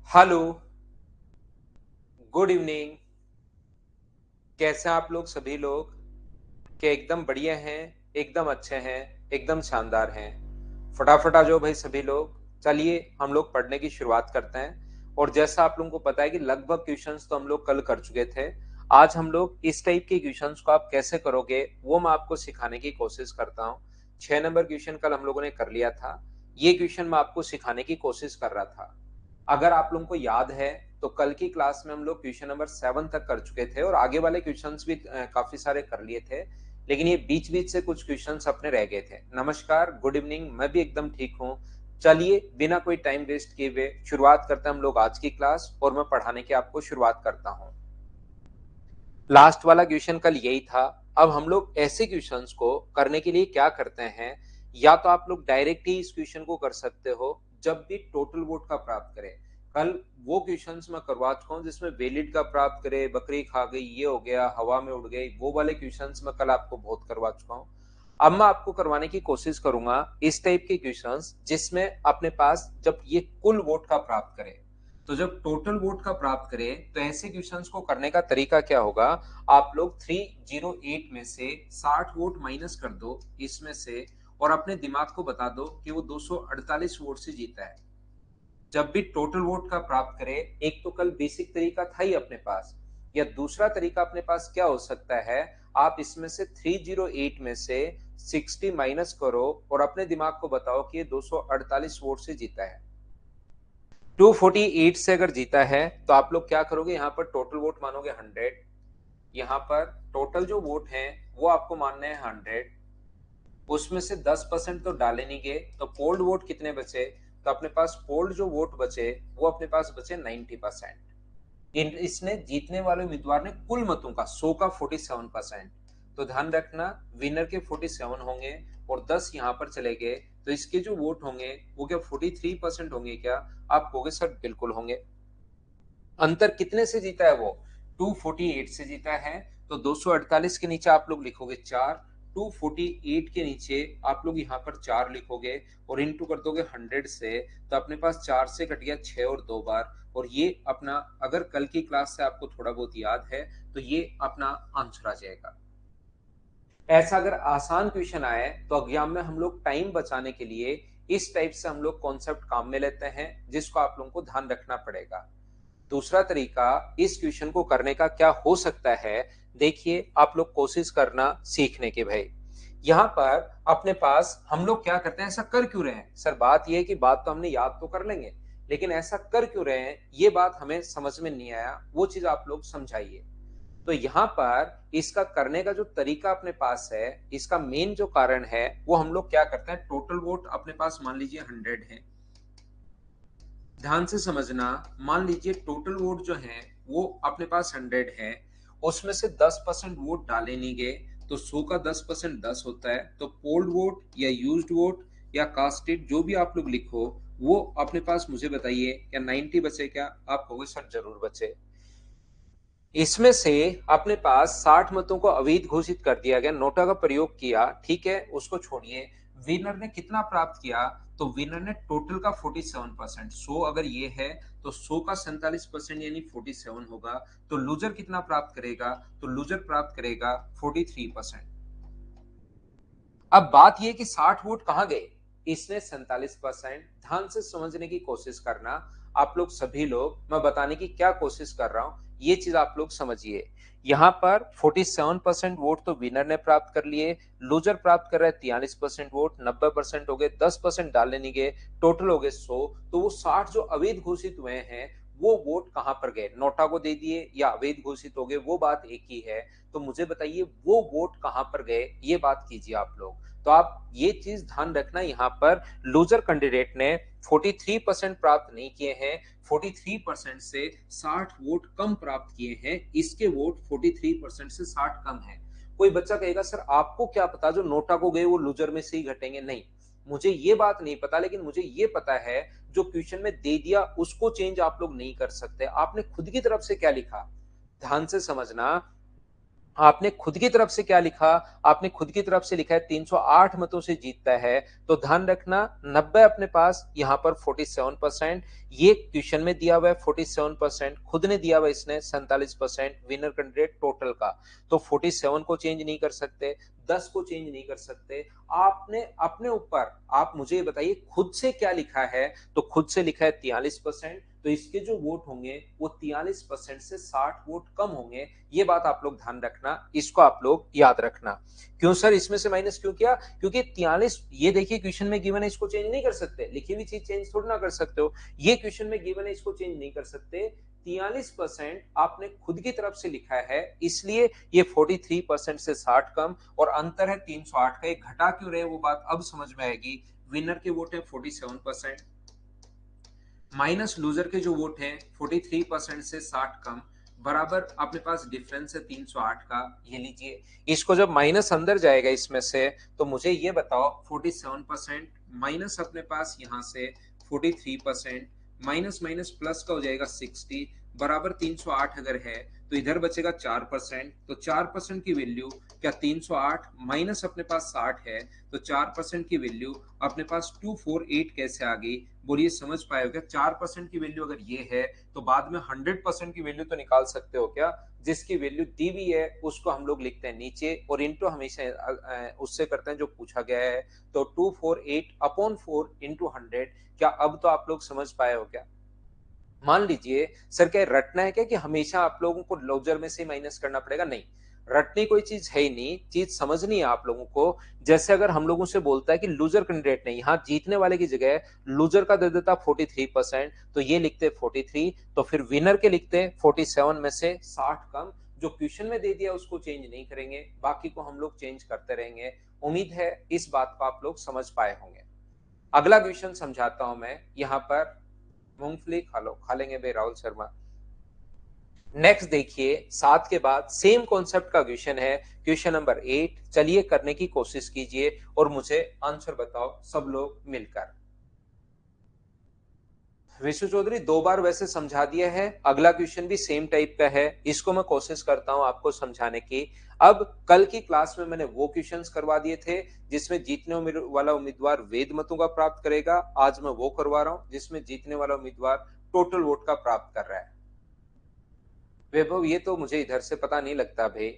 Hello, good evening. कैसे हैं आप लोग सभी लोग? क्या एकदम बढ़िया हैं, एकदम अच्छे हैं, एकदम शानदार हैं? फटाफट आ जाओ भाई सभी लोग। चलिए हम लोग पढ़ने की शुरुआत करते हैं। और जैसा आप लोगों को पता है कि लगभग क्वेश्चंस तो हम लोग कल कर चुके थे। आज हम लोग इस टाइप के क्वेश्चंस को आप कैसे करोगे वो मैं आपको सिखाने की कोशिश करता हूँ। 6 नंबर क्वेश्चन कल हम लोगों ने कर लिया था। ये क्वेश्चन मैं आपको सिखाने की कोशिश कर रहा था। अगर आप लोगों को याद है तो कल की क्लास में हम लोग क्वेश्चन नंबर 7 तक कर चुके थे और आगे वाले क्वेश्चंस भी काफी सारे कर लिए थे। लेकिन ये बीच बीच से कुछ क्वेश्चंस अपने रह गए थे। नमस्कार, गुड इवनिंग, मैं भी एकदम ठीक हूँ। चलिए बिना कोई टाइम वेस्ट किए हुए शुरुआत करते हैं हम लोग आज की क्लास, और मैं पढ़ाने की आपको शुरुआत करता हूँ। लास्ट वाला क्वेश्चन कल यही था। अब हम लोग ऐसे क्वेश्चंस को करने के लिए क्या करते हैं, या तो आप लोग डायरेक्ट ही इस क्वेश्चन को कर सकते हो जब भी टोटल वोट का प्राप्त करें। कल वो क्वेश्चंस मैं करवा चुका हूँ जिसमें वैलिड का प्राप्त करे, बकरी खा गई, ये हो गया, हवा में उड़ गई, वो वाले क्वेश्चंस मैं कल आपको बहुत करवा चुका हूँ। अब मैं आपको करवाने की कोशिश करूंगा इस टाइप के क्वेश्चंस जिसमें अपने पास जब ये कुल वोट का प्राप्त करे, तो जब टोटल वोट का प्राप्त करें तो ऐसे क्वेश्चंस को करने का तरीका क्या होगा। आप लोग 308 में से 60 वोट माइनस कर दो इसमें से, और अपने दिमाग को बता दो कि वो 248 वोट से जीता है। जब भी टोटल वोट का प्राप्त करे, एक तो कल बेसिक तरीका था ही अपने पास, या दूसरा तरीका अपने पास क्या हो सकता है, आप इसमें से 308 में से 60 माइनस करो और अपने दिमाग को बताओ कि ये 248 वोट से जीता है। 248 से अगर जीता है तो आप लोग क्या करोगे, यहाँ पर टोटल वोट मानोगे 100। यहाँ पर टोटल जो वोट हैं वो आपको मानने हैं 100। उसमें से 10% तो डाले नहीं गए, तो पोल्ड वोट कितने बचे? तो अपने पास पोल्ड जो वोट बचे वो अपने पास बचे 90%। इसने जीतने वाले उम्मीदवार ने कुल मतों का 100 का 47%। तो ध्यान रखना, विनर के 47 होंगे और 10 यहाँ पर चले गए, तो इसके जो वोट होंगे वो क्या 43% होंगे क्या? आप कहोगे सर बिल्कुल होंगे। अंतर कितने से जीता है वो? 248 से जीता है। तो 248 के नीचे आप लोग लिखोगे 4, 248 के नीचे आप लोग यहाँ पर 4 लिखोगे और इंटू कर दोगे 100 से, तो अपने पास 4 से कट गया 6 और 2 बार। और ये अपना, अगर कल की क्लास से आपको थोड़ा बहुत याद है तो ये अपना आंसर आ जाएगा। ऐसा अगर आसान क्वेश्चन आए तो एग्जाम में हम लोग टाइम बचाने के लिए इस टाइप से हम लोग कॉन्सेप्ट काम में लेते हैं, जिसको आप लोगों को ध्यान रखना पड़ेगा। दूसरा तरीका इस क्वेश्चन को करने का क्या हो सकता है, देखिए आप लोग कोशिश करना सीखने के भाई। यहाँ पर अपने पास हम लोग क्या करते हैं, ऐसा कर क्यों रहे हैं सर? बात यह है कि बात तो हमने याद तो कर लेंगे, लेकिन ऐसा कर क्यों रहे हैं ये बात हमें समझ में नहीं आया, वो चीज आप लोग समझाइए। तो यहाँ पर इसका करने का जो तरीका अपने पास है, इसका मेन जो कारण है वो हम लोग क्या करते हैं, टोटल वोट अपने पास मान लीजिए 100 है। ध्यान से समझना, मान लीजिए टोटल वोट जो है वो अपने पास 100 है, उसमें से 10% वोट डाले नहीं गए, तो 100 का 10% 10 होता है। तो पोल्ड वोट या यूज्ड वोट या कास्टेड जो भी आप लोग लिखो, वो अपने पास मुझे बताइए क्या 90 बचे क्या? आप कहोगे सर जरूर बचे। इसमें से अपने पास 60 मतों को अवैध घोषित कर दिया गया, नोटा का प्रयोग किया, ठीक है, उसको छोड़िए। विनर ने कितना प्राप्त किया? तो विनर ने टोटल का 47%, 100 अगर ये है तो 100 का 47% यानी 47 होगा। तो लूजर कितना प्राप्त करेगा? तो लूजर प्राप्त करेगा 43%। अब बात यह कि 60 वोट कहां गए? इसने 47%। ध्यान से समझने की कोशिश करना आप लोग सभी लोग, मैं बताने की क्या कोशिश कर रहा हूं ये चीज आप लोग समझिए। यहां पर 47% वोट तो विनर ने प्राप्त कर लिए, लूजर प्राप्त कर रहा है 43% वोट, 90% हो गए, 10% डालने नहीं गए, टोटल हो गए 100। तो वो 60 जो अवैध घोषित हुए हैं वो वोट कहां पर गए? नोटा को दे दिए या अवैध घोषित हो गए, वो बात एक ही है। तो मुझे बताइए वो वोट कहां पर गए, ये बात कीजिए आप लोग। तो आप ये चीज ध्यान रखना, यहाँ पर लूजर कैंडिडेट ने 43% प्राप्त नहीं किए हैं, 43% से 60 वोट कम प्राप्त किए हैं, इसके वोट 43% से 60 कम है। कोई बच्चा कहेगा सर आपको क्या पता जो नोटा को गए वो लूजर में से ही घटेंगे? नहीं, मुझे ये बात नहीं पता, लेकिन मुझे ये पता है जो क्वेश्चन में दे दिया उसको चेंज आप लोग नहीं कर सकते। आपने खुद की तरफ से क्या लिखा, ध्यान से समझना। आपने खुद की तरफ से क्या लिखा? आपने खुद की तरफ से लिखा है 308 मतों से जीतता है, तो ध्यान रखना 90 अपने पास, यहाँ पर 47%, ये क्वेश्चन में दिया हुआ है 47%, खुद ने दिया हुआ है इसने 47%, विनर कैंडिडेट टोटल का, तो 47 को चेंज नहीं कर सकते, 10 को चेंज नहीं कर सकते। आपने अपने ऊपर, आप मुझे ये बताइए खुद से क्या लिखा है? तो खुद से लिखा है 43%, तो इसके जो वोट होंगे वो 43% से 60 वोट कम होंगे। ये बात आप लोग ध्यान रखना, इसको आप लोग याद रखना। क्यों सर इसमें से माइनस क्यों किया? क्योंकि 43, ये देखिए क्वेश्चन में गिवन है, इसको चेंज नहीं कर सकते, लिखी हुई चीज चेंज थोड़ी ना कर सकते हो। ये क्वेश्चन में गिवन है, इसको चेंज नहीं कर सकते। 43% आपने खुद की तरफ से लिखा है, इसलिए ये 43% से 60 कम, और अंतर है 308 का। एक घटा क्यों रहे वो बात अब समझ में आएगी। विनर के वोट है 47%, माइनस लूजर के जो वोट हैं 43% से 60 कम, बराबर अपने पास डिफरेंस है 308 का। ये लीजिए, इसको जब माइनस अंदर जाएगा इसमें से, तो मुझे ये बताओ 47% माइनस अपने पास यहाँ से 43%, माइनस माइनस प्लस का हो जाएगा 60, बराबर 308 अगर है तो इधर बचेगा 4%, तो 4% की वैल्यू क्या 308 माइनस अपने पास 60 है, तो 4% की वैल्यू अपने पास 248 कैसे आ गई? बोलिए समझ पाए हो क्या? 4% की वैल्यू अगर ये है तो बाद में 100% की वैल्यू तो निकाल सकते हो क्या? जिसकी वैल्यू दी हुई है उसको हम लोग लिखते हैं नीचे, और इंटू हमेशा उससे करते हैं जो पूछा गया है। तो 248 अपॉन 4 इंटू 100। क्या अब तो आप लोग समझ पाए हो क्या? मान लीजिए सर क्या रटना है क्या कि हमेशा आप लोगों को लूजर में से माइनस करना पड़ेगा? नहीं, रटनी कोई चीज है ही नहीं, चीज समझनी है आप लोगों को। जैसे अगर हम लोगों से बोलता है कि लूजर कैंडिडेट ने यहाँ जीतने वाले की जगह लूजर का दे देता 43%, तो ये लिखते 43, तो फिर विनर के लिखते 47 में से 60 कम। जो क्वेश्चन में दे दिया उसको चेंज नहीं करेंगे, बाकी को हम लोग चेंज करते रहेंगे। उम्मीद है इस बात को आप लोग समझ पाए होंगे। अगला क्वेश्चन समझाता हूं मैं। यहाँ पर मूंगफली खा लो, खा लेंगे भाई राहुल शर्मा। नेक्स्ट देखिए, 7 के बाद सेम कॉन्सेप्ट का क्वेश्चन है, क्वेश्चन नंबर 8। चलिए करने की कोशिश कीजिए और मुझे आंसर बताओ सब लोग मिलकर। विशु चौधरी 2 बार वैसे समझा दिया है, अगला क्वेश्चन भी सेम टाइप का है, इसको मैं कोशिश करता हूं आपको समझाने की। अब कल की क्लास में मैंने वो क्वेश्चंस करवा दिए थे जिसमें जीतने वाला उम्मीदवार वेद मतों का प्राप्त करेगा, आज मैं वो करवा रहा हूं जिसमें जीतने वाला उम्मीदवार टोटल वोट का प्राप्त कर रहा है। वैभव ये तो मुझे इधर से पता नहीं लगता भाई।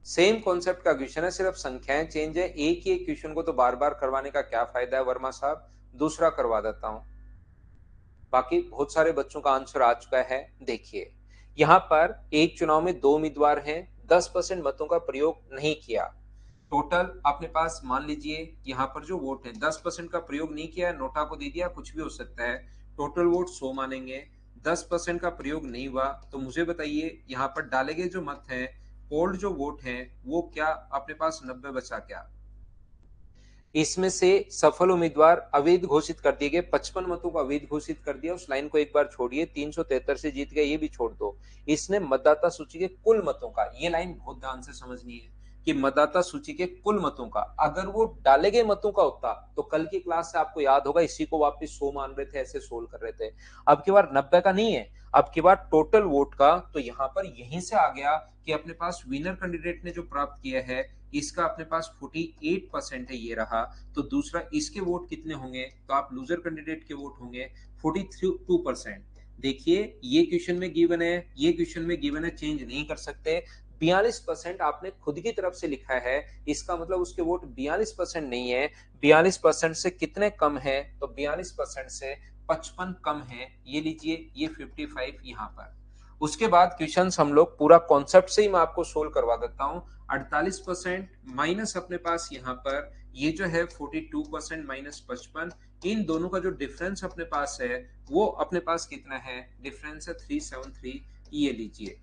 सेम कॉन्सेप्ट का क्वेश्चन है, सिर्फ संख्याएं चेंज है। एक ही एक क्वेश्चन को तो बार बार करवाने का क्या फायदा है वर्मा साहब, दूसरा करवा देता हूं। बाकी बहुत सारे बच्चों का आंसर आ चुका है। देखिए यहाँ पर एक चुनाव में 2 उम्मीदवार हैं, 10% मतों का प्रयोग नहीं किया। टोटल अपने पास मान लीजिए यहाँ पर जो वोट है 10% का प्रयोग नहीं किया है, नोटा को दे दिया, कुछ भी हो सकता है। टोटल वोट 100 मानेंगे, 10% का प्रयोग नहीं हुआ, तो मुझे बताइए यहाँ पर डाले गए जो मत हैं, पोल्ड जो वोट है, वो क्या अपने पास 90 बचा क्या? इसमें से सफल उम्मीदवार अवैध घोषित कर दिए गए, 55 मतों को अवैध घोषित कर दिया। उस लाइन को एक बार छोड़िए, 373 से जीत गए, ये भी छोड़ दो। इसने मतदाता सूची के कुल मतों का, ये लाइन बहुत ध्यान से समझनी है कि मतदाता सूची के कुल मतों का, अगर वो डाले गए मतों का होता तो कल की क्लास से आपको याद होगा इसी को वापस 100 मान रहे थे, ऐसे सोल्व कर रहे थे। अब की बार 90 का नहीं है, अब की बार टोटल वोट का, तो यहां पर यहीं से आ गया कि अपने पास विनर कैंडिडेट ने जो प्राप्त किया है इसका अपने पास 48% है, ये रहा। तो दूसरा इसके वोट कितने होंगे? तो आप लूजर कैंडिडेट के वोट होंगे 42%। देखिए ये क्वेश्चन में गिवन है, ये क्वेश्चन में गिवन है, चेंज नहीं कर सकते। 42% आपने खुद की तरफ से लिखा है, इसका मतलब उसके वोट 42% नहीं है। 42% से कितने कम है? तो 42% से 55 कम है। ये लीजिए, ये 55 यहाँ पर। उसके बाद क्वेश्चन हम लोग पूरा कॉन्सेप्ट से ही मैं आपको सोल्व करवा देता हूं। 48% माइनस अपने पास यहाँ पर ये जो है 42% माइनस 55, इन दोनों का जो डिफरेंस अपने पास है वो अपने पास कितना है? डिफरेंस है 373। ये लीजिए,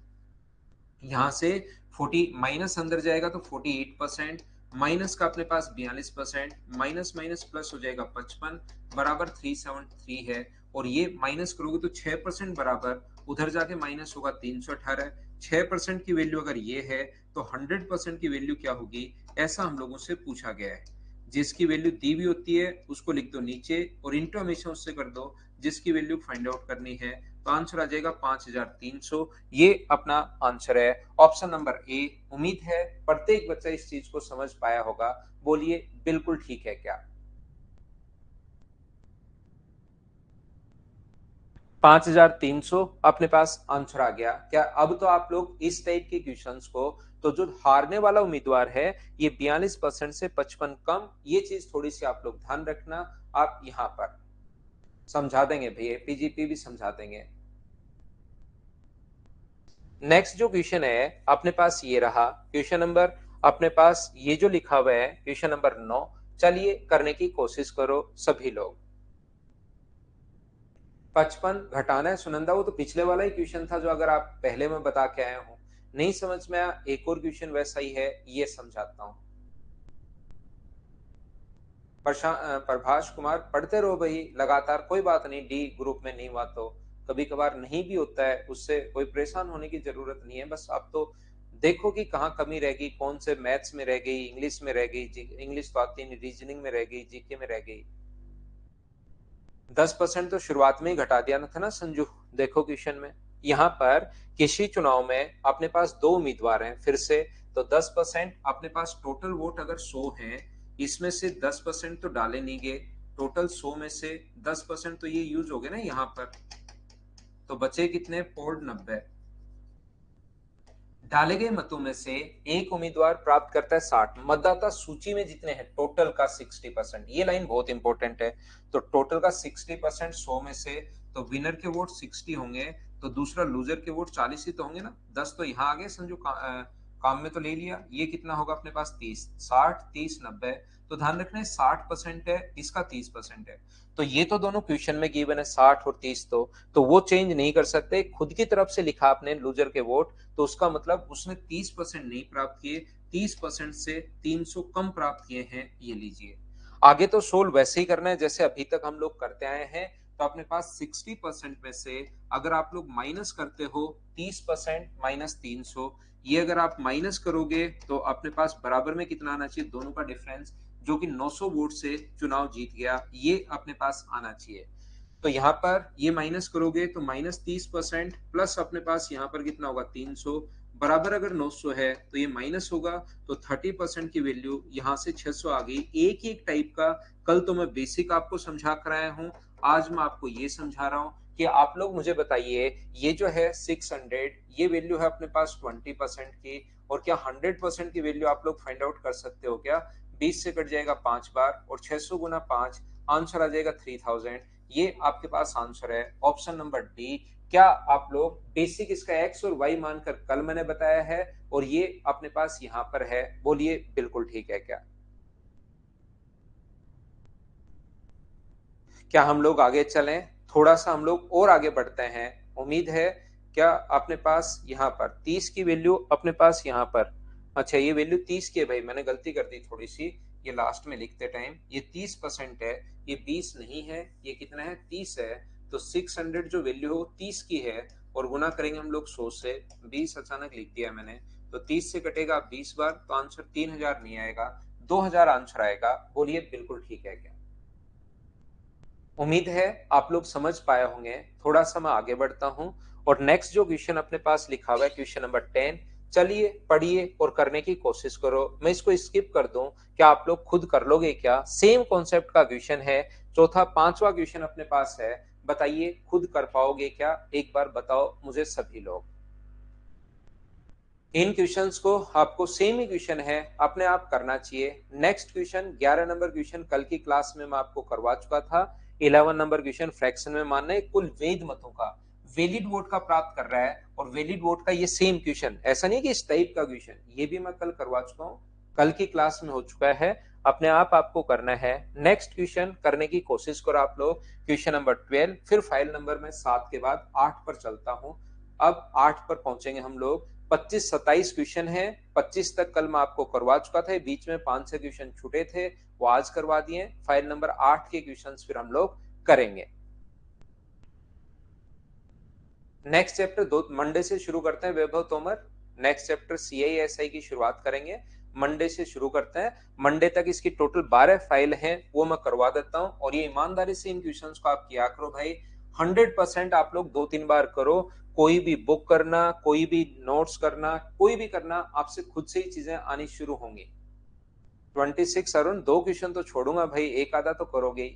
यहाँ से 40 माइनस अंदर जाएगा तो 48%, माइनस का अपने पास 42%, माइनस माइनस प्लस हो जाएगा 55, बराबर 373 है। और ये माइनस करोगे तो 6% बराबर, उधर जाके माइनस होगा 318। 6% की वैल्यू अगर ये है तो 100% की वैल्यू क्या होगी, ऐसा हम लोगों से पूछा गया है। जिसकी वैल्यू दी हुई होती है उसको लिख दो नीचे और इंटू हमेशा उससे कर दो जिसकी वैल्यू फाइंड आउट करनी है। तो आंसर आ जाएगा 5300। ये अपना आंसर है ऑप्शन नंबर ए। उम्मीद है प्रत्येक बच्चा इस चीज को समझ पाया होगा। बोलिए बिल्कुल ठीक है क्या? 5300 अपने पास आंसर आ गया क्या? अब तो आप लोग इस टाइप के क्वेश्चंस को, तो जो हारने वाला उम्मीदवार है ये 42% से 55 कम, ये चीज थोड़ी सी आप लोग ध्यान रखना। आप यहां पर समझा देंगे भैया, पीजीपी भी समझा देंगे। नेक्स्ट जो क्वेश्चन है अपने पास ये रहा क्वेश्चन नंबर, अपने पास ये जो लिखा हुआ है क्वेश्चन नंबर 9। चलिए करने की कोशिश करो सभी लोग। 55 घटाना है सुनंदा, वो तो पिछले वाला ही क्वेश्चन था जो अगर आप पहले में बता के आए हो। नहीं समझ में आया, एक और क्वेश्चन वैसा ही है, ये समझाता हूं। प्रभाष कुमार पढ़ते रहो भाई लगातार, कोई बात नहीं, डी ग्रुप में नहीं हुआ तो कभी कभार नहीं भी होता है, उससे कोई परेशान होने की जरूरत नहीं है। बस आप तो देखो कि कहाँ कमी रह गई, कौन से मैथ्स में रह गई, इंग्लिश में रह गई, इंग्लिश तो आती नहीं, रीजनिंग में रह गई, जीके में रह गई। 10% तो शुरुआत में ही घटा दिया ना था ना संजू। देखो क्वेश्चन में यहाँ पर किसी चुनाव में अपने पास दो उम्मीदवार हैं फिर से, तो 10% अपने पास टोटल वोट अगर 100 है, इसमें से 10% तो डाले नहीं गए, टोटल 100 में से 10% तो ये यूज हो गए ना यहाँ पर, तो बचे कितने? पोल्ड 90। डाले गए मतों में से एक उम्मीदवार प्राप्त करता है 60, मतदाता सूची में जितने हैं टोटल का 60%, ये लाइन बहुत इंपॉर्टेंट है। तो टोटल का 60% 100 में से, तो विनर के वोट 60 होंगे, तो दूसरा लूजर के वोट 40 ही तो होंगे ना। 10 तो यहाँ आ गए संजू, काम में तो ले लिया। ये कितना होगा अपने पास? 30, 60, 30, 90। तो ध्यान रखना है 60% है, इसका 30% है, तो ये तो दोनों क्वेश्चन में गिवन है 60 और 30, तो वो चेंज नहीं कर सकते। खुद की तरफ से लिखा आपने लूजर के वोट, तो उसका मतलब उसने 30% नहीं प्राप्त किए, 30% से 300 कम प्राप्त किए हैं, ये लीजिए। आगे तो सोल्व वैसे ही करना है जैसे अभी तक हम लोग करते आए हैं। तो अपने पास 60% में से अगर आप लोग माइनस करते हो 30% माइनस 300, ये अगर आप माइनस करोगे तो अपने पास बराबर में कितना आना चाहिए? दोनों का डिफरेंस, जो कि 900 वोट से चुनाव जीत गया, ये अपने पास आना चाहिए। तो यहाँ पर ये माइनस करोगे तो माइनस 30% प्लस अपने पास यहाँ पर कितना होगा? 300 बराबर, अगर 900 है तो ये माइनस होगा, तो 30% की वैल्यू यहाँ से 600 आ गई। एक ही एक टाइप का कल तो मैं बेसिक आपको समझा कर आया हूँ, आज मैं आपको ये समझा रहा हूँ कि आप लोग मुझे बताइए, ये जो है 600, ये वैल्यू है अपने पास 20% की, और क्या 100% की वैल्यू आप लोग फाइंड आउट कर सकते हो क्या? 20 से कट जाएगा 5 बार, और 600 गुना 5, आंसर आ जाएगा 3000। ये आपके पास आंसर है ऑप्शन नंबर डी। क्या आप लोग बेसिक इसका एक्स और वाई मानकर कल मैंने बताया है, और ये अपने पास यहां पर है? बोलिए बिल्कुल ठीक है क्या? क्या हम लोग आगे चलें? थोड़ा सा हम लोग और आगे बढ़ते हैं। उम्मीद है क्या अपने पास यहाँ पर 30 की वैल्यू अपने पास यहाँ पर, अच्छा ये वैल्यू 30 की है भाई, मैंने गलती कर दी थोड़ी सी, ये लास्ट में लिखते टाइम ये 30% है, ये 20 नहीं है, ये कितना है? 30 है। तो 600 जो वैल्यू है वो 30 की है, और गुना करेंगे हम लोग 100 से। 20 अचानक लिख दिया मैंने, तो 30 से कटेगा 20 बार, तो आंसर 3000 नहीं आएगा, 2000 आंसर आएगा। बोलिए बिल्कुल ठीक है क्या? उम्मीद है आप लोग समझ पाए होंगे। थोड़ा सा मैं आगे बढ़ता हूं, और नेक्स्ट जो क्वेश्चन अपने पास लिखा हुआ है क्वेश्चन नंबर 10, चलिए पढ़िए और करने की कोशिश करो। मैं इसको स्किप कर दूं, क्या आप लोग खुद कर लोगे क्या? सेम कॉन्सेप्ट का क्वेश्चन है, चौथा पांचवा क्वेश्चन अपने पास है। बताइए खुद कर पाओगे क्या? एक बार बताओ मुझे सभी लोग। इन क्वेश्चंस को आपको सेम ही क्वेश्चन है अपने आप करना चाहिए। नेक्स्ट क्वेश्चन 11 नंबर क्वेश्चन कल की क्लास में मैं आपको करवा चुका था। 11 नंबर क्वेश्चन फ्रैक्शन में मानना है कुल वैध मतों का, वैलिड वोट का प्राप्त कर रहा है, और वैलिड वोट का ये सेम क्वेश्चन, ऐसा नहीं कि इस टाइप का क्वेश्चन, ये भी मैं कल करवा चुका हूँ, कल की क्लास में हो चुका है। अपने आप आपको करना है। नेक्स्ट क्वेश्चन करने की कोशिश करो आप लोग, क्वेश्चन नंबर 12, फिर फाइल नंबर में 7 के बाद 8 पर चलता हूँ। अब 8 पर पहुंचेंगे हम लोग। 25-27 क्वेश्चन है, 25 तक कल मैं आपको करवा चुका था, बीच में 5-6 क्वेश्चन छूटे थे, वो आज करवा दिए। फाइल नंबर 8 के क्वेश्चंस फिर हम लोग करेंगे। नेक्स्ट चैप्टर दो मंडे से शुरू करते हैं वैभव तोमर। नेक्स्ट चैप्टर CISI की शुरुआत करेंगे, मंडे से शुरू करते हैं। मंडे तक इसकी टोटल 12 फाइल हैं, वो मैं करवा देता हूं, और ये ईमानदारी से इन क्वेश्चंस को आप किया करो भाई। 100% आप लोग 2-3 बार करो। कोई भी बुक करना, कोई भी नोट्स करना, कोई भी करना, आपसे खुद से ही चीजें आनी शुरू होंगी। 26 अरुण, 2 क्वेश्चन तो छोड़ूंगा भाई, एक आधा तो करोगे ही।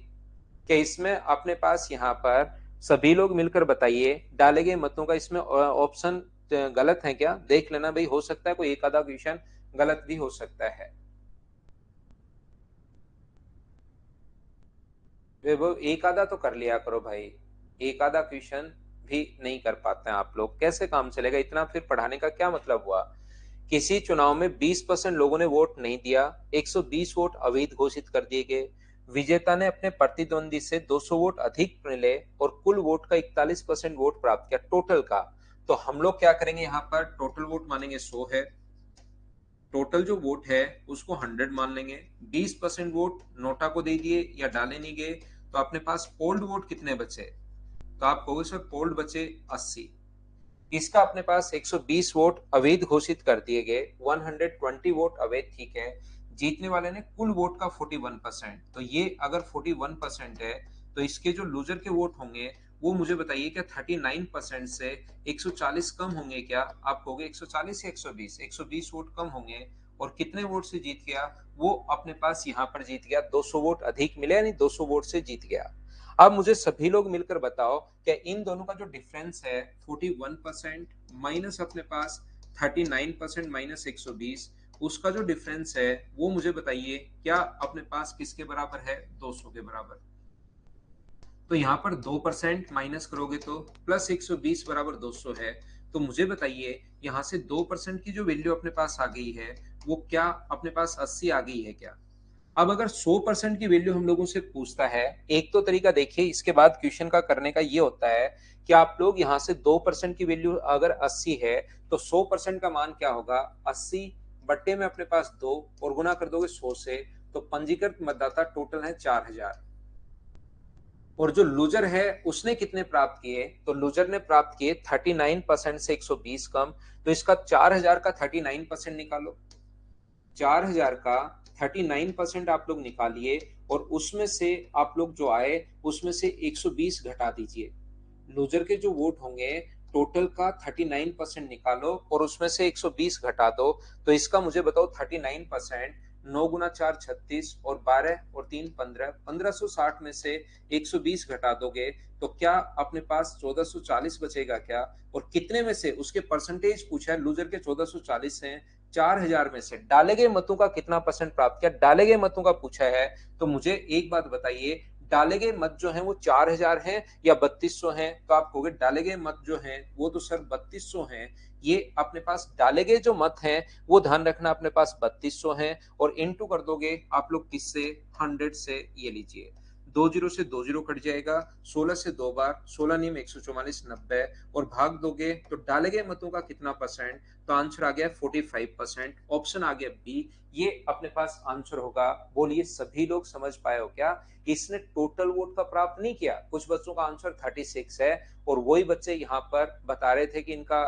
क्या इसमें अपने पास यहाँ पर सभी लोग मिलकर बताइए, डाले गए मतों का इसमें ऑप्शन गलत है क्या? देख लेना भाई, हो सकता है कोई एक आधा क्वेश्चन गलत भी हो सकता है। वैभव, एक आधा तो कर लिया करो भाई, एक आधा क्वेश्चन भी नहीं कर पाते हैं आप लोग, कैसे काम चलेगा? इतना फिर पढ़ाने का क्या मतलब हुआ? किसी चुनाव में 20% लोगों ने वोट नहीं दिया, 120 वोट अवैध घोषित कर दिए गए, विजेता ने अपने प्रतिद्वंदी से 200 वोट अधिक मिले और कुल वोट का 41% वोट प्राप्त किया टोटल का। तो हम लोग क्या करेंगे, यहाँ पर टोटल वोट मानेंगे 100 है, टोटल जो वोट है उसको 100 मान लेंगे। 20% वोट नोटा को दे दिए या डाले नहीं गए, तो अपने पास पोल्ड वोट कितने बचे? तो आप कहोगे सर पोल्ड बचे 80। इसका अपने पास 120 वोट अवैध घोषित कर दिए गए, 120 वोट अवैध, ठीक है। जीतने वाले ने कुल वोट का 41%, तो ये अगर 41% है तो इसके जो लूजर के वोट होंगे वो मुझे बताइए, क्या 39% से 140 कम होंगे क्या? आप कहोगे 140 या 120? 120 वोट कम होंगे। और कितने वोट से जीत गया? वो अपने पास यहाँ पर जीत गया, 200 वोट अधिक मिले, यानी 200 वोट से जीत गया। अब मुझे सभी लोग मिलकर बताओ, क्या इन दोनों का जो डिफरेंस है 41% माइनस अपने पास 39% माइनस 120, उसका जो डिफरेंस है वो मुझे बताइए, क्या अपने पास किसके बराबर है? 200 के बराबर। तो यहाँ पर 2% माइनस करोगे तो प्लस 120 बराबर 200 है। तो मुझे बताइए, यहाँ से 2% की जो वैल्यू अपने पास आ गई है वो क्या अपने पास 80 आ गई है क्या? अब अगर 100% की वैल्यू हम लोगों से पूछता है, एक तो तरीका देखिए, इसके बाद क्वेश्चन का करने का ये होता है कि आप लोग यहाँ से 2% की वैल्यू अगर 80 है तो 100% का मान क्या होगा? 80 बट्टे में अपने पास 2 और गुना कर दोगे 100 से, तो पंजीकृत मतदाता टोटल है 4000। और जो लूजर है उसने कितने प्राप्त किए? तो लूजर ने प्राप्त किए 39% से 120 कम। तो इसका 4000 का 39% निकालो, 4000 का 39% आप लोग निकालिए, और उसमें से आप लोग जो आए उसमें से 120 घटा दीजिए। लूजर के जो वोट होंगे टोटल का 39% निकालो और उसमें से 120 घटा दो। तो इसका मुझे बताओ 39%, 9 गुना 4 36 और 12 और 3 15, 1560 में से 120 घटा दोगे तो क्या अपने पास 1440 बचेगा क्या? और कितने में से उसके परसेंटेज पूछा है, लूजर के 1440 हैं, 4000 में से डाले गए मतों का कितना परसेंट प्राप्त किया, डाले गए मतों का पूछा है। तो मुझे एक बात बताइए, डाले गए मत जो हैं वो 4000 हैं या 3200 हैं? तो आप कहोगे डाले गए मत जो हैं वो तो सर 3200 हैं। ये अपने पास डाले गए जो मत हैं वो ध्यान रखना अपने पास 3200 हैं, और इनटू कर दोगे आप लोग किससे? 100 से। ये लीजिए, 2 जीरो से 2 जीरो कट जाएगा, 16 से 2 बार, 16 नीम 144, 90, और भाग दोगे तो डाले गए मतों का कितना परसेंट? तो आंसर आ गया 45%, ऑप्शन आ गया बी, ये अपने पास आंसर होगा। बोलिए सभी लोग समझ पाए हो क्या? इसने टोटल वोट का प्राप्त नहीं किया, कुछ बच्चों का आंसर 36 है और वही बच्चे यहाँ पर बता रहे थे कि इनका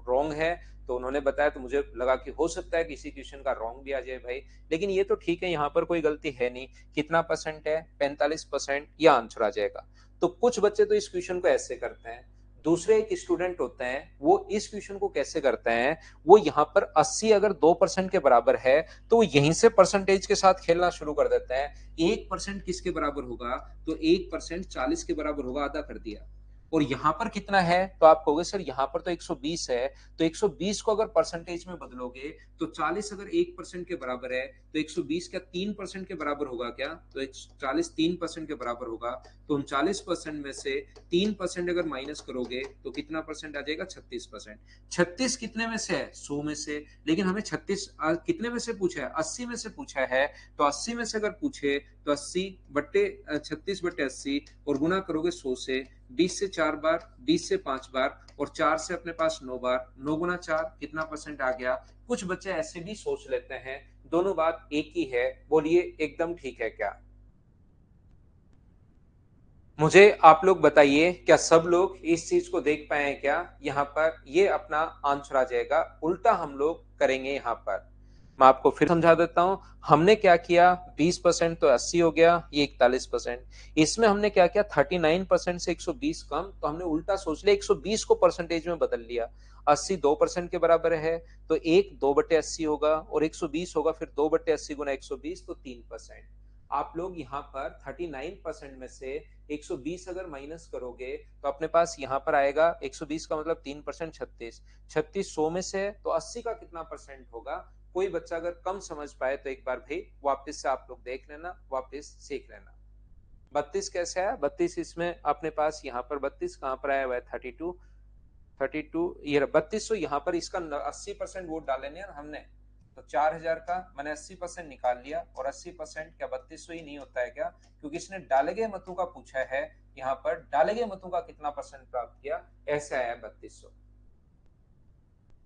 रॉन्ग है, तो उन्होंने बताया, तो मुझे लगा कि हो सकता है किसी क्वेश्चन का रॉन्ग भी आ जाए भाई, लेकिन ये तो ठीक है, यहाँ पर कोई गलती है नहीं। कितना परसेंट है? 45%, यह आंसर आ जाएगा। तो कुछ बच्चे तो इस क्वेश्चन को ऐसे करते हैं, दूसरे एक स्टूडेंट होते हैं वो इस क्वेश्चन को कैसे करते हैं, वो यहाँ पर 80 अगर 2% के बराबर है तो वो यहीं से परसेंटेज के साथ खेलना शुरू कर देते हैं। 1% किसके बराबर होगा? तो 1% 40 के बराबर होगा, आधा कर दिया। और यहां पर कितना है? तो आप कहोगे सर यहाँ पर तो 120 है, तो 120 को अगर परसेंटेज में बदलोगे तो 40 अगर 1% के बराबर है तो 120 क्या 3% के बराबर होगा क्या? तो 40 3% के बराबर होगा। तो 39% में से 3% अगर माइनस करोगे तो कितना परसेंट आ जाएगा? 36%। 36 कितने में से है? 100 में से। लेकिन हमें 36 कितने में से पूछा है? 80 में से पूछा है। तो 80 में से अगर पूछे तो 80 बट्टे 36 बट्टे 80 और गुना करोगे 100 से, 20 से 4 बार, 20 से 5 बार और 4 से अपने पास 9 बार, 9 गुना 4 कितना परसेंट आ गया? कुछ बच्चे ऐसे भी सोच लेते हैं, दोनों बात एक ही है। बोलिए एकदम ठीक है क्या? मुझे आप लोग बताइए, क्या सब लोग इस चीज को देख पाए हैं क्या? यहाँ पर ये अपना आंसर आ जाएगा, उल्टा हम लोग करेंगे यहाँ पर। मैं आपको फिर समझा देता हूं। हमने क्या किया, 20% तो 80 हो गया, ये 41%। इसमें हमने क्या किया, 39% से 120 कम, तो हमने उल्टा सोच लिया, 120 को परसेंटेज में बदल लिया। 80 2% के बराबर है, तो एक 2/80 होगा, और 120 होगा फिर 2/80 गुना 120, तो 3%। आप लोग यहाँ पर 39% में से 120 अगर माइनस करोगे तो अपने पास यहाँ पर आएगा 120 का मतलब 3%, 36। 36 100 में से, तो 80 का कितना परसेंट होगा। कोई बच्चा अगर कम समझ पाए तो एक बार भाई वापस से आप लोग देख लेना, वापस सीख लेना। 32 कैसे आया, 32 इसमें अपने पास यहाँ पर 32 कहां पर आया हुआ है, 32। 32 ये 32, यहाँ पर इसका 80% वोट डाले ना हमने, तो 4000 का मैंने 80% निकाल लिया, और 80% क्या 3200 ही नहीं होता है क्या, क्योंकि इसने डाले गए मतों का पूछा है। यहाँ पर डाले गए मतों का कितना परसेंट प्राप्त किया, ऐसे आया 3200।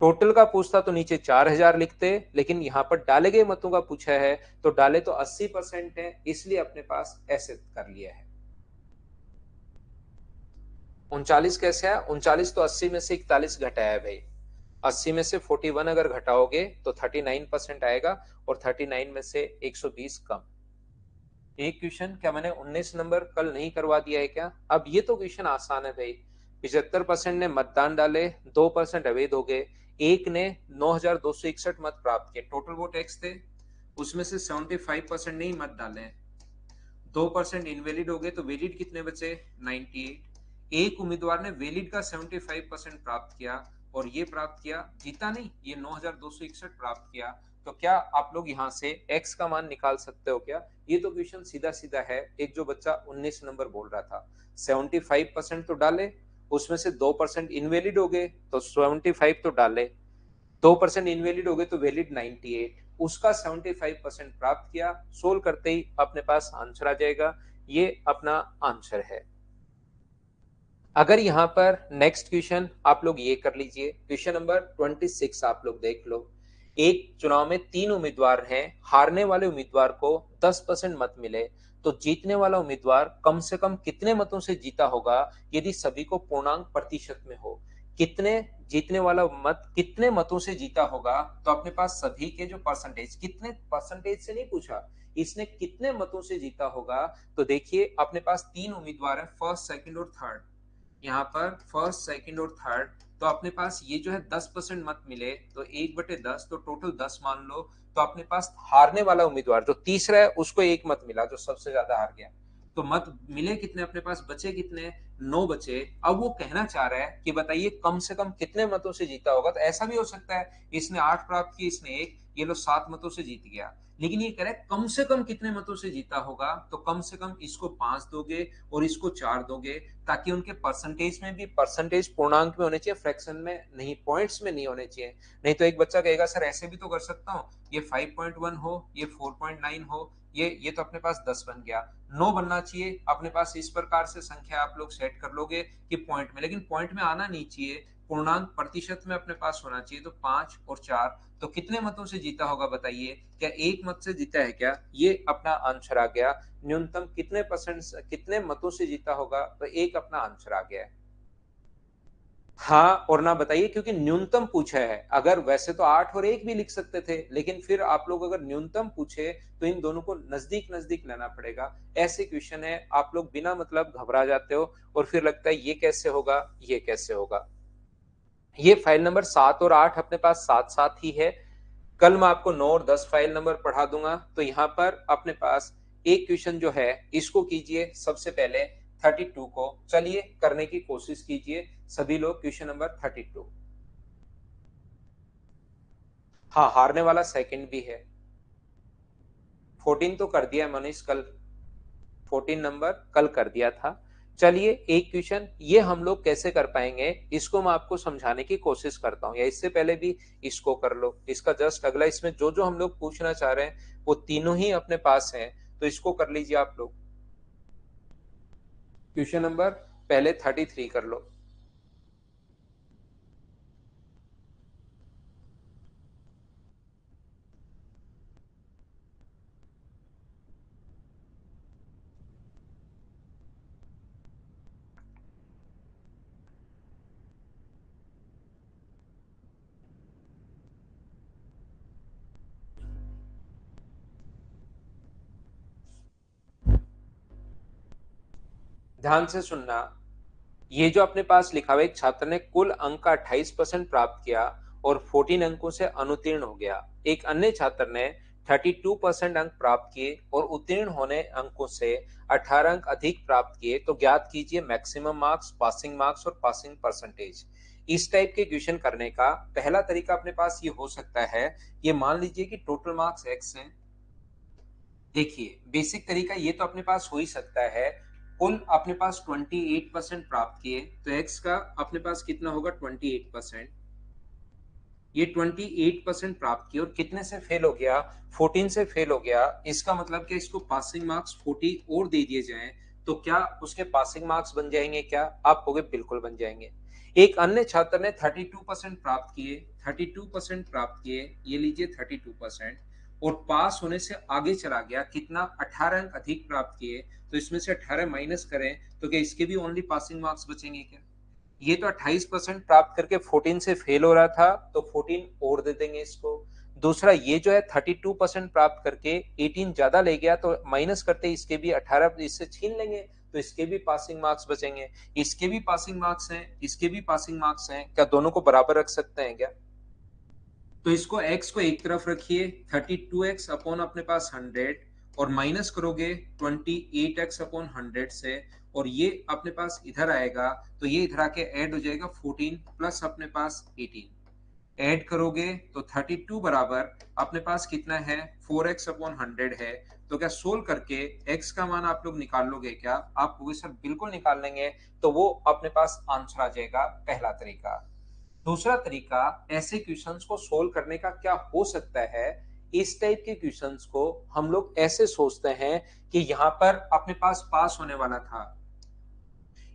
टोटल का पूछता तो नीचे 4000 लिखते, लेकिन यहाँ पर डाले गए मतों का पूछा है, तो डाले तो 80% है, इसलिए अपने पास ऐसे कर लिया है। 39 कैसे है, 39 तो 80 में से 41 घटाया है भाई। 80 में से 41 अगर घटाओगे तो 39% आएगा, और 39 में से 120 कम। एक क्वेश्चन क्या मैंने 19 नंबर कल नहीं करवा दिया है क्या, अब ये तो क्वेश्चन आसान है भाई। 75% ने मतदान डाले, 2% अवैध हो गए, एक ने 9261 मत प्राप्त किए, टोटल वोट एक्स थे, उसमें से 75% ने ही मत डाले, 2% इनवैलिड हो गए, तो वैलिड कितने बचे, 98। एक उम्मीदवार ने वैलिड का 75% प्राप्त किया, और ये प्राप्त किया, जीता नहीं, ये 9261 प्राप्त किया। तो क्या आप लोग यहाँ से x का मान निकाल सकते हो क्या, ये तो क्वेश्चन सीधा सीधा है। एक जो बच्चा 19 नंबर बोल रहा था, 75% तो डाले, उसमें से 2% इनवैलिड हो गए, तो 75 तो डाले, 2% इनवैलिड हो गए, तो वैलिड 98, उसका 75% प्राप्त किया। सोल्व करते ही अपने पास आंसर आ जाएगा, ये अपना आंसर है। अगर यहाँ पर नेक्स्ट क्वेश्चन आप लोग ये कर लीजिए, क्वेश्चन नंबर 26 आप लोग देख लो। एक चुनाव में 3 उम्मीदवार हैं, हारने वाले उम्मीदवार को 10% मत मिले, तो जीतने वाला उम्मीदवार कम से कम कितने मतों से जीता होगा यदि सभी को पूर्णांक प्रतिशत में हो। कितने, जीतने वाला मत कितने मतों से जीता होगा, तो अपने पास सभी के जो परसेंटेज, कितने परसेंटेज से नहीं पूछा, इसने कितने मतों से जीता होगा। तो देखिए अपने पास 3 उम्मीदवार है, फर्स्ट सेकंड और थर्ड। यहाँ पर फर्स्ट सेकंड और थर्ड, तो अपने पास ये जो है 10% मत मिले, तो 1/10, तो टोटल 10 मान लो। तो अपने पास हारने वाला उम्मीदवार जो तीसरा है उसको 1 मत मिला, जो सबसे ज्यादा हार गया, तो मत मिले कितने, अपने पास बचे कितने, 9 बचे। अब वो कहना चाह रहा है कि बताइए कम से कम कितने मतों से जीता होगा। तो ऐसा भी हो सकता है इसने 8 प्राप्त किए, इसने 1, ये लो 7 मतों से जीत गया, लेकिन ये कह रहा है कम से कम कितने मतों से जीता होगा, तो कम से कम इसको 5 दोगे और इसको 4 दोगे, ताकि उनके परसेंटेज में भी, परसेंटेज पूर्णांक में होने चाहिए, फ्रैक्शन में नहीं, पॉइंट्स में नहीं होने चाहिए। नहीं तो एक बच्चा कहेगा सर ऐसे भी तो कर सकता हूँ, ये 5.1 हो, ये 4.9 हो, ये तो अपने पास 10 बन गया, 9 बनना चाहिए अपने पास। इस प्रकार से संख्या आप लोग सेट कर लोगे कि पॉइंट में, लेकिन पॉइंट में आना नहीं चाहिए, पूर्णांक प्रतिशत में अपने पास होना चाहिए। तो 5 और 4, तो कितने मतों से जीता होगा बताइए, क्या 1 मत से जीता है क्या, ये अपना आंसर आ गया। न्यूनतम कितने परसेंट, कितने मतों से जीता होगा, तो 1 अपना आंसर आ गया है। हाँ और ना बताइए, क्योंकि न्यूनतम पूछा है, अगर वैसे तो 8 और 1 भी लिख सकते थे, लेकिन फिर आप लोग अगर न्यूनतम पूछे तो इन दोनों को नजदीक नजदीक लाना पड़ेगा। ऐसे क्वेश्चन है, आप लोग बिना मतलब घबरा जाते हो, और फिर लगता है ये कैसे होगा, ये कैसे होगा। ये फाइल नंबर 7 और 8 अपने पास साथ साथ ही है। कल मैं आपको 9 और 10 फाइल नंबर पढ़ा दूंगा। तो यहाँ पर अपने पास एक क्वेश्चन जो है, इसको कीजिए सबसे पहले 32 को, चलिए करने की कोशिश कीजिए सभी लोग। क्वेश्चन नंबर 32, हाँ हारने वाला सेकंड भी है। 14 तो कर दिया है मनीष कल, 14 नंबर कल कर दिया था। चलिए एक क्वेश्चन ये हम लोग कैसे कर पाएंगे, इसको मैं आपको समझाने की कोशिश करता हूँ, या इससे पहले भी इसको कर लो, इसका जस्ट अगला, इसमें जो जो हम लोग पूछना चाह रहे हैं वो तीनों ही अपने पास हैं, तो इसको कर लीजिए आप लोग। क्वेश्चन नंबर पहले 33 कर लो। ध्यान से सुनना, ये जो अपने पास लिखा हुआ है, एक छात्र ने कुल अंक का 28% प्राप्त किया और 14 अंकों से अनुत्तीर्ण हो गया। एक अन्य छात्र ने 32% अंक प्राप्त किए और उत्तीर्ण होने अंकों से 18 अंक अधिक प्राप्त किए। तो ज्ञात कीजिए मैक्सिमम मार्क्स, पासिंग मार्क्स और पासिंग परसेंटेज। इस टाइप के क्वेश्चन करने का पहला तरीका अपने पास ये हो सकता है, ये मान लीजिए कि टोटल मार्क्स x हैं। देखिए बेसिक तरीका ये तो अपने पास हो ही सकता है, कुल अपने पास 28% प्राप्त किए तो x का अपने पास कितना होगा 28%। ये 28% प्राप्त किए और कितने से फेल हो गया, 14 से फेल हो गया। इसका मतलब कि इसको पासिंग मार्क्स 40 और दे दिए जाएं तो क्या उसके पासिंग मार्क्स बन जाएंगे? क्या आप कहोगे बिल्कुल बन जाएंगे। एक अन्य छात्र ने 32% प्राप्त किए, 32% प्राप्त किए, ये लीजिए 32%, और पास होने से आगे चला गया, कितना 18 अंक अधिक प्राप्त किए। तो इसमें से 18 माइनस करें तो क्या इसके भी ओनली पासिंग मार्क्स बचेंगे? क्या ये तो 28% प्राप्त करके 14 से फेल हो रहा था, तो 14 और दे देंगे इसको। दूसरा ये जो है 32% प्राप्त करके 18 ज्यादा ले गया, तो माइनस करते इसके भी 18 इससे छीन लेंगे, तो इसके भी पासिंग मार्क्स बचेंगे। इसके भी पासिंग मार्क्स हैं, इसके भी पासिंग मार्क्स हैं, क्या दोनों को बराबर रख सकते हैं क्या? तो इसको x को एक तरफ रखिए, 32x अपॉन अपने पास 100, और माइनस करोगे 28x अपॉन 100 से, और ये अपने पास इधर आएगा, तो ये इधर आके ऐड हो जाएगा 14 प्लस अपने पास 18। ऐड करोगे तो 32 बराबर अपने पास कितना है, 4x अपॉन 100 है। तो क्या सोल्व करके x का मान आप लोग निकाल लोगे? क्या आप कहोगे सर बिल्कुल निकाल लेंगे। तो वो अपने पास आंसर आ जाएगा, पहला तरीका। दूसरा तरीका ऐसे क्वेश्चंस को सोल्व करने का क्या हो सकता है, इस टाइप के क्वेश्चंस को हम लोग ऐसे सोचते हैं कि यहाँ पर अपने पास होने वाला था।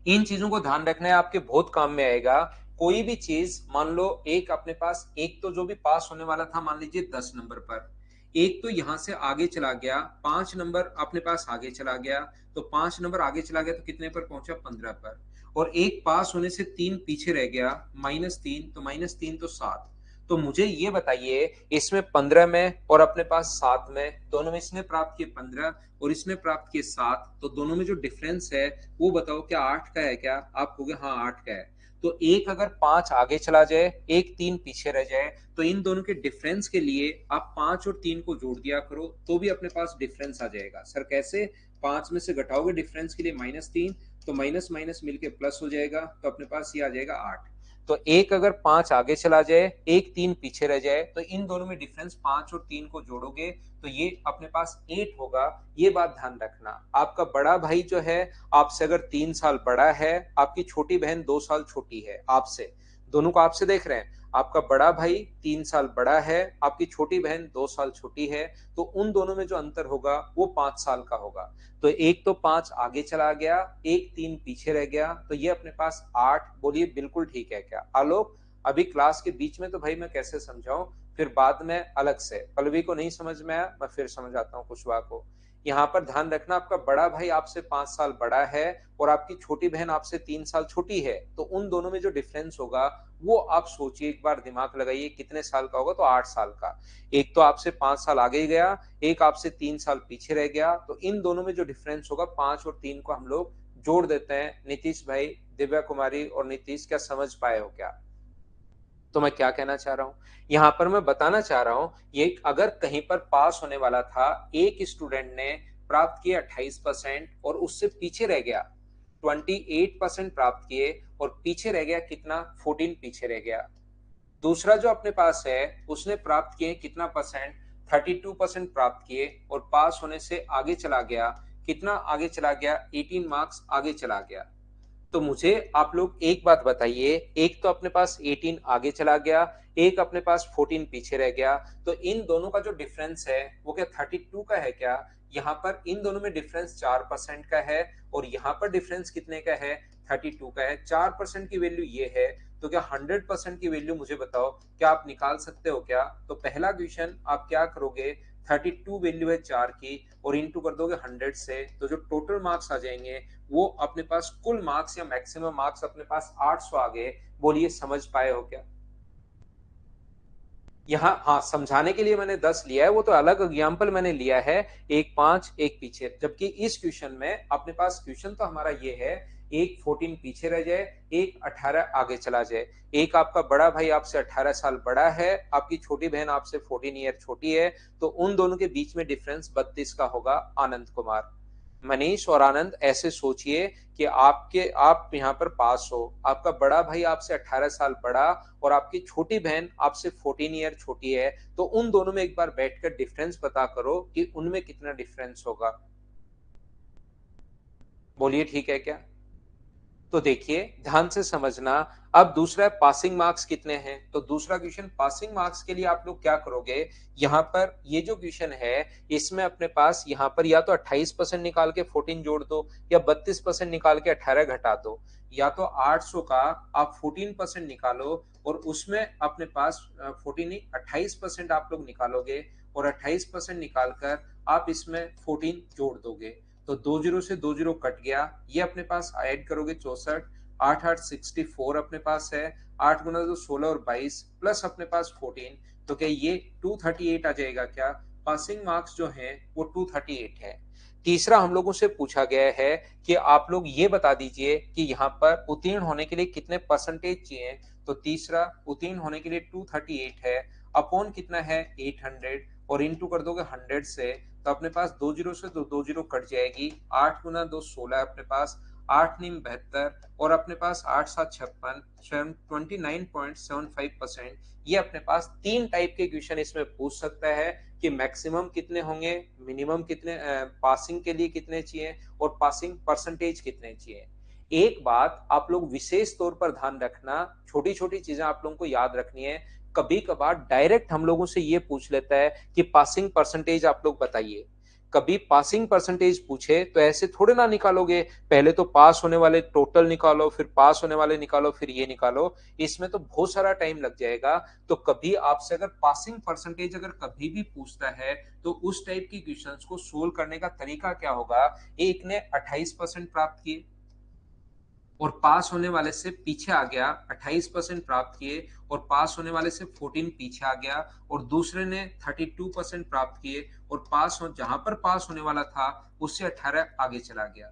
इन चीजों को ध्यान रखना है, आपके बहुत काम में आएगा। कोई भी चीज मान लो, एक अपने पास एक तो जो भी पास होने वाला था, मान लीजिए 10 नंबर पर, एक तो यहां से आगे चला गया, 5 नंबर अपने पास आगे चला गया, तो 5 नंबर आगे चला गया तो कितने पर पहुंचा, 15 पर। और एक पास होने से 3 पीछे रह गया, -3, तो -3 तो 7। तो मुझे ये बताइए, इसमें 15 में और अपने पास 7 में, दोनों में इसने प्राप्त किए 15 और इसने प्राप्त किए 7, तो दोनों में जो डिफरेंस है वो बताओ, क्या 8 का है? क्या आप कहोगे हाँ 8 का है। तो एक अगर 5 आगे चला जाए, एक 3 पीछे रह जाए, तो इन दोनों के डिफरेंस के लिए आप 5 और 3 को जोड़ दिया करो, तो भी अपने पास डिफरेंस आ जाएगा। सर कैसे? 5 में से घटाओगे डिफरेंस के लिए -3, तो माइनस माइनस मिलके प्लस हो जाएगा, तो अपने पास ये आ जाएगा 8। तो एक अगर 5 आगे चला जाए, एक 3 पीछे रह जाए, तो इन दोनों में डिफरेंस 5 और 3 को जोड़ोगे तो ये अपने पास 8 होगा। ये बात ध्यान रखना। आपका बड़ा भाई जो है आपसे अगर 3 साल बड़ा है, आपकी छोटी बहन 2 साल छोटी है आपसे, दोनों को आपसे देख रहे हैं, आपका बड़ा भाई 3 साल बड़ा है, आपकी छोटी बहन 2 साल छोटी है, तो उन दोनों में जो अंतर होगा वो 5 साल का होगा। तो एक तो 5 आगे चला गया, एक 3 पीछे रह गया, तो ये अपने पास 8। बोलिए बिल्कुल ठीक है क्या? आलोक, अभी क्लास के बीच में तो भाई मैं कैसे समझाऊं, फिर बाद में अलग से। पल्लवी को नहीं समझ में आया, मैं फिर समझाता हूँ कुशवा को। यहाँ पर ध्यान रखना, आपका बड़ा भाई आपसे 5 साल बड़ा है और आपकी छोटी बहन आपसे 3 साल छोटी है, तो उन दोनों में जो डिफरेंस होगा वो आप सोचिए, एक बार दिमाग लगाइए कितने साल का होगा, तो 8 साल का। एक तो आपसे 5 साल आगे गया, एक आपसे 3 साल पीछे रह गया, तो इन दोनों में जो डिफरेंस होगा 5 और 3 को हम लोग जोड़ देते हैं। नीतीश भाई, दिव्या कुमारी और नीतीश, क्या समझ पाए हो क्या? तो मैं क्या कहना चाह रहा हूं, यहां पर मैं बताना चाह रहा हूं, ये अगर कहीं पर पास होने वाला था, एक स्टूडेंट ने प्राप्त किए 28% और उससे पीछे रह गया, 28% प्राप्त किए और पीछे रह गया कितना, 14 पीछे रह गया। दूसरा जो अपने पास है उसने प्राप्त किए कितना परसेंट, 32% प्राप्त किए और पास होने से आगे चला गया, कितना आगे चला गया, 18 मार्क्स आगे चला गया। तो मुझे आप लोग एक बात बताइए, एक तो अपने पास 18 आगे चला गया, एक अपने पास 14 पीछे रह गया, तो इन दोनों का जो डिफरेंस है वो क्या 32 का है? क्या यहाँ पर इन दोनों में डिफरेंस 4% का है और यहाँ पर डिफरेंस कितने का है, 32 का है। 4% की वैल्यू ये है, तो क्या 100% की वैल्यू मुझे बताओ, क्या आप निकाल सकते हो क्या? तो पहला क्वेश्चन आप क्या करोगे, 32 वैल्यू है 4 की और इंटू कर दोगे 100 से, तो जो टोटल मार्क्स आ जाएंगे वो अपने पास कुल मार्क्स या मैक्सिमम मार्क्स अपने पास 800 आ गए। बोलिए समझ पाए हो क्या? यहाँ हाँ, समझाने के लिए मैंने 10 लिया है, वो तो अलग एग्जाम्पल मैंने लिया है, एक 5 एक पीछे, जबकि इस क्वेश्चन में अपने पास क्वेश्चन तो हमारा ये है एक 14 पीछे रह जाए, एक 18 आगे चला जाए। एक आपका बड़ा भाई आपसे 18 साल बड़ा है, आपकी छोटी बहन आपसे 14 ईयर छोटी है, तो उन दोनों के बीच में डिफरेंस 32 का होगा। आनंद कुमार, मनीष और आनंद ऐसे सोचिए कि आप यहाँ पर पास हो, आपका बड़ा भाई आपसे 18 साल बड़ा और आपकी छोटी बहन आपसे 14 ईयर छोटी है, तो उन दोनों में एक बार बैठकर डिफरेंस पता करो कि उनमें कितना डिफरेंस होगा। बोलिए ठीक है क्या? तो देखिए ध्यान से समझना। अब दूसरा है पासिंग मार्क्स कितने हैं, तो दूसरा क्वेश्चन पासिंग मार्क्स के लिए आप लोग क्या करोगे, यहाँ पर ये जो क्वेश्चन है इसमें अपने पास यहाँ पर या तो 28% निकाल के 14 जोड़ दो, या 32% निकाल के 18 घटा दो, या तो 800 का आप 14% निकालो और उसमें अपने पास 14 नहीं 28% आप लोग निकालोगे, और 28% निकालकर आप इसमें 14 जोड़ दोगे, तो 20 से 20 कट गया, ये अपने पास ऐड करोगे 64, 8 8 64 अपने पास है, 8 गुना 2 16 और 22 प्लस अपने पास 14, तो क्या ये 238 आ जाएगा क्या? पासिंग मार्क्स जो है वो 238 है। तीसरा हम लोगों से पूछा गया है कि आप लोग ये बता दीजिए कि यहाँ पर उत्तीर्ण होने के लिए कितने परसेंटेज चाहिए, तो तीसरा उत्तीर्ण होने के लिए 238 है, अपॉन कितना है 800, और इंटू कर दोगे 100 से, तो अपने पास 20 से तो 20 कट जाएगी, 8 गुना 2 16 अपने पास, 8 नीम 72, और अपने पास 8 7 56, 29.75%। ये अपने पास तीन टाइप के क्वेश्चन इसमें पूछ सकता है कि मैक्सिमम कितने होंगे, मिनिमम कितने, पासिंग के लिए कितने चाहिए, और पासिंग परसेंटेज कितने चाहिए। एक बात आप लोग विशेष तौर पर ध्यान रखना, छोटी छोटी चीजें आप लोगों को याद रखनी है। कभी कभार डायरेक्ट हम लोगों से ये पूछ लेता है कि पासिंग परसेंटेज आप लोग बताइए। कभी पासिंग परसेंटेज पूछे तो ऐसे थोड़े ना निकालोगे, पहले तो पास होने वाले टोटल निकालो, फिर पास होने वाले निकालो, फिर ये निकालो, इसमें तो बहुत सारा टाइम लग जाएगा। तो कभी आपसे अगर पासिंग परसेंटेज अगर कभी भी पूछता है, तो उस टाइप की क्वेश्चंस को सोल्व करने का तरीका क्या होगा, एक ने 28% प्राप्त किए और पास होने वाले से पीछे आ गया, 28% प्राप्त किए और पास होने वाले से 14 पीछे आ गया, और दूसरे ने 32% प्राप्त किए और जहां पर पास होने वाला था उससे 18 आगे चला गया।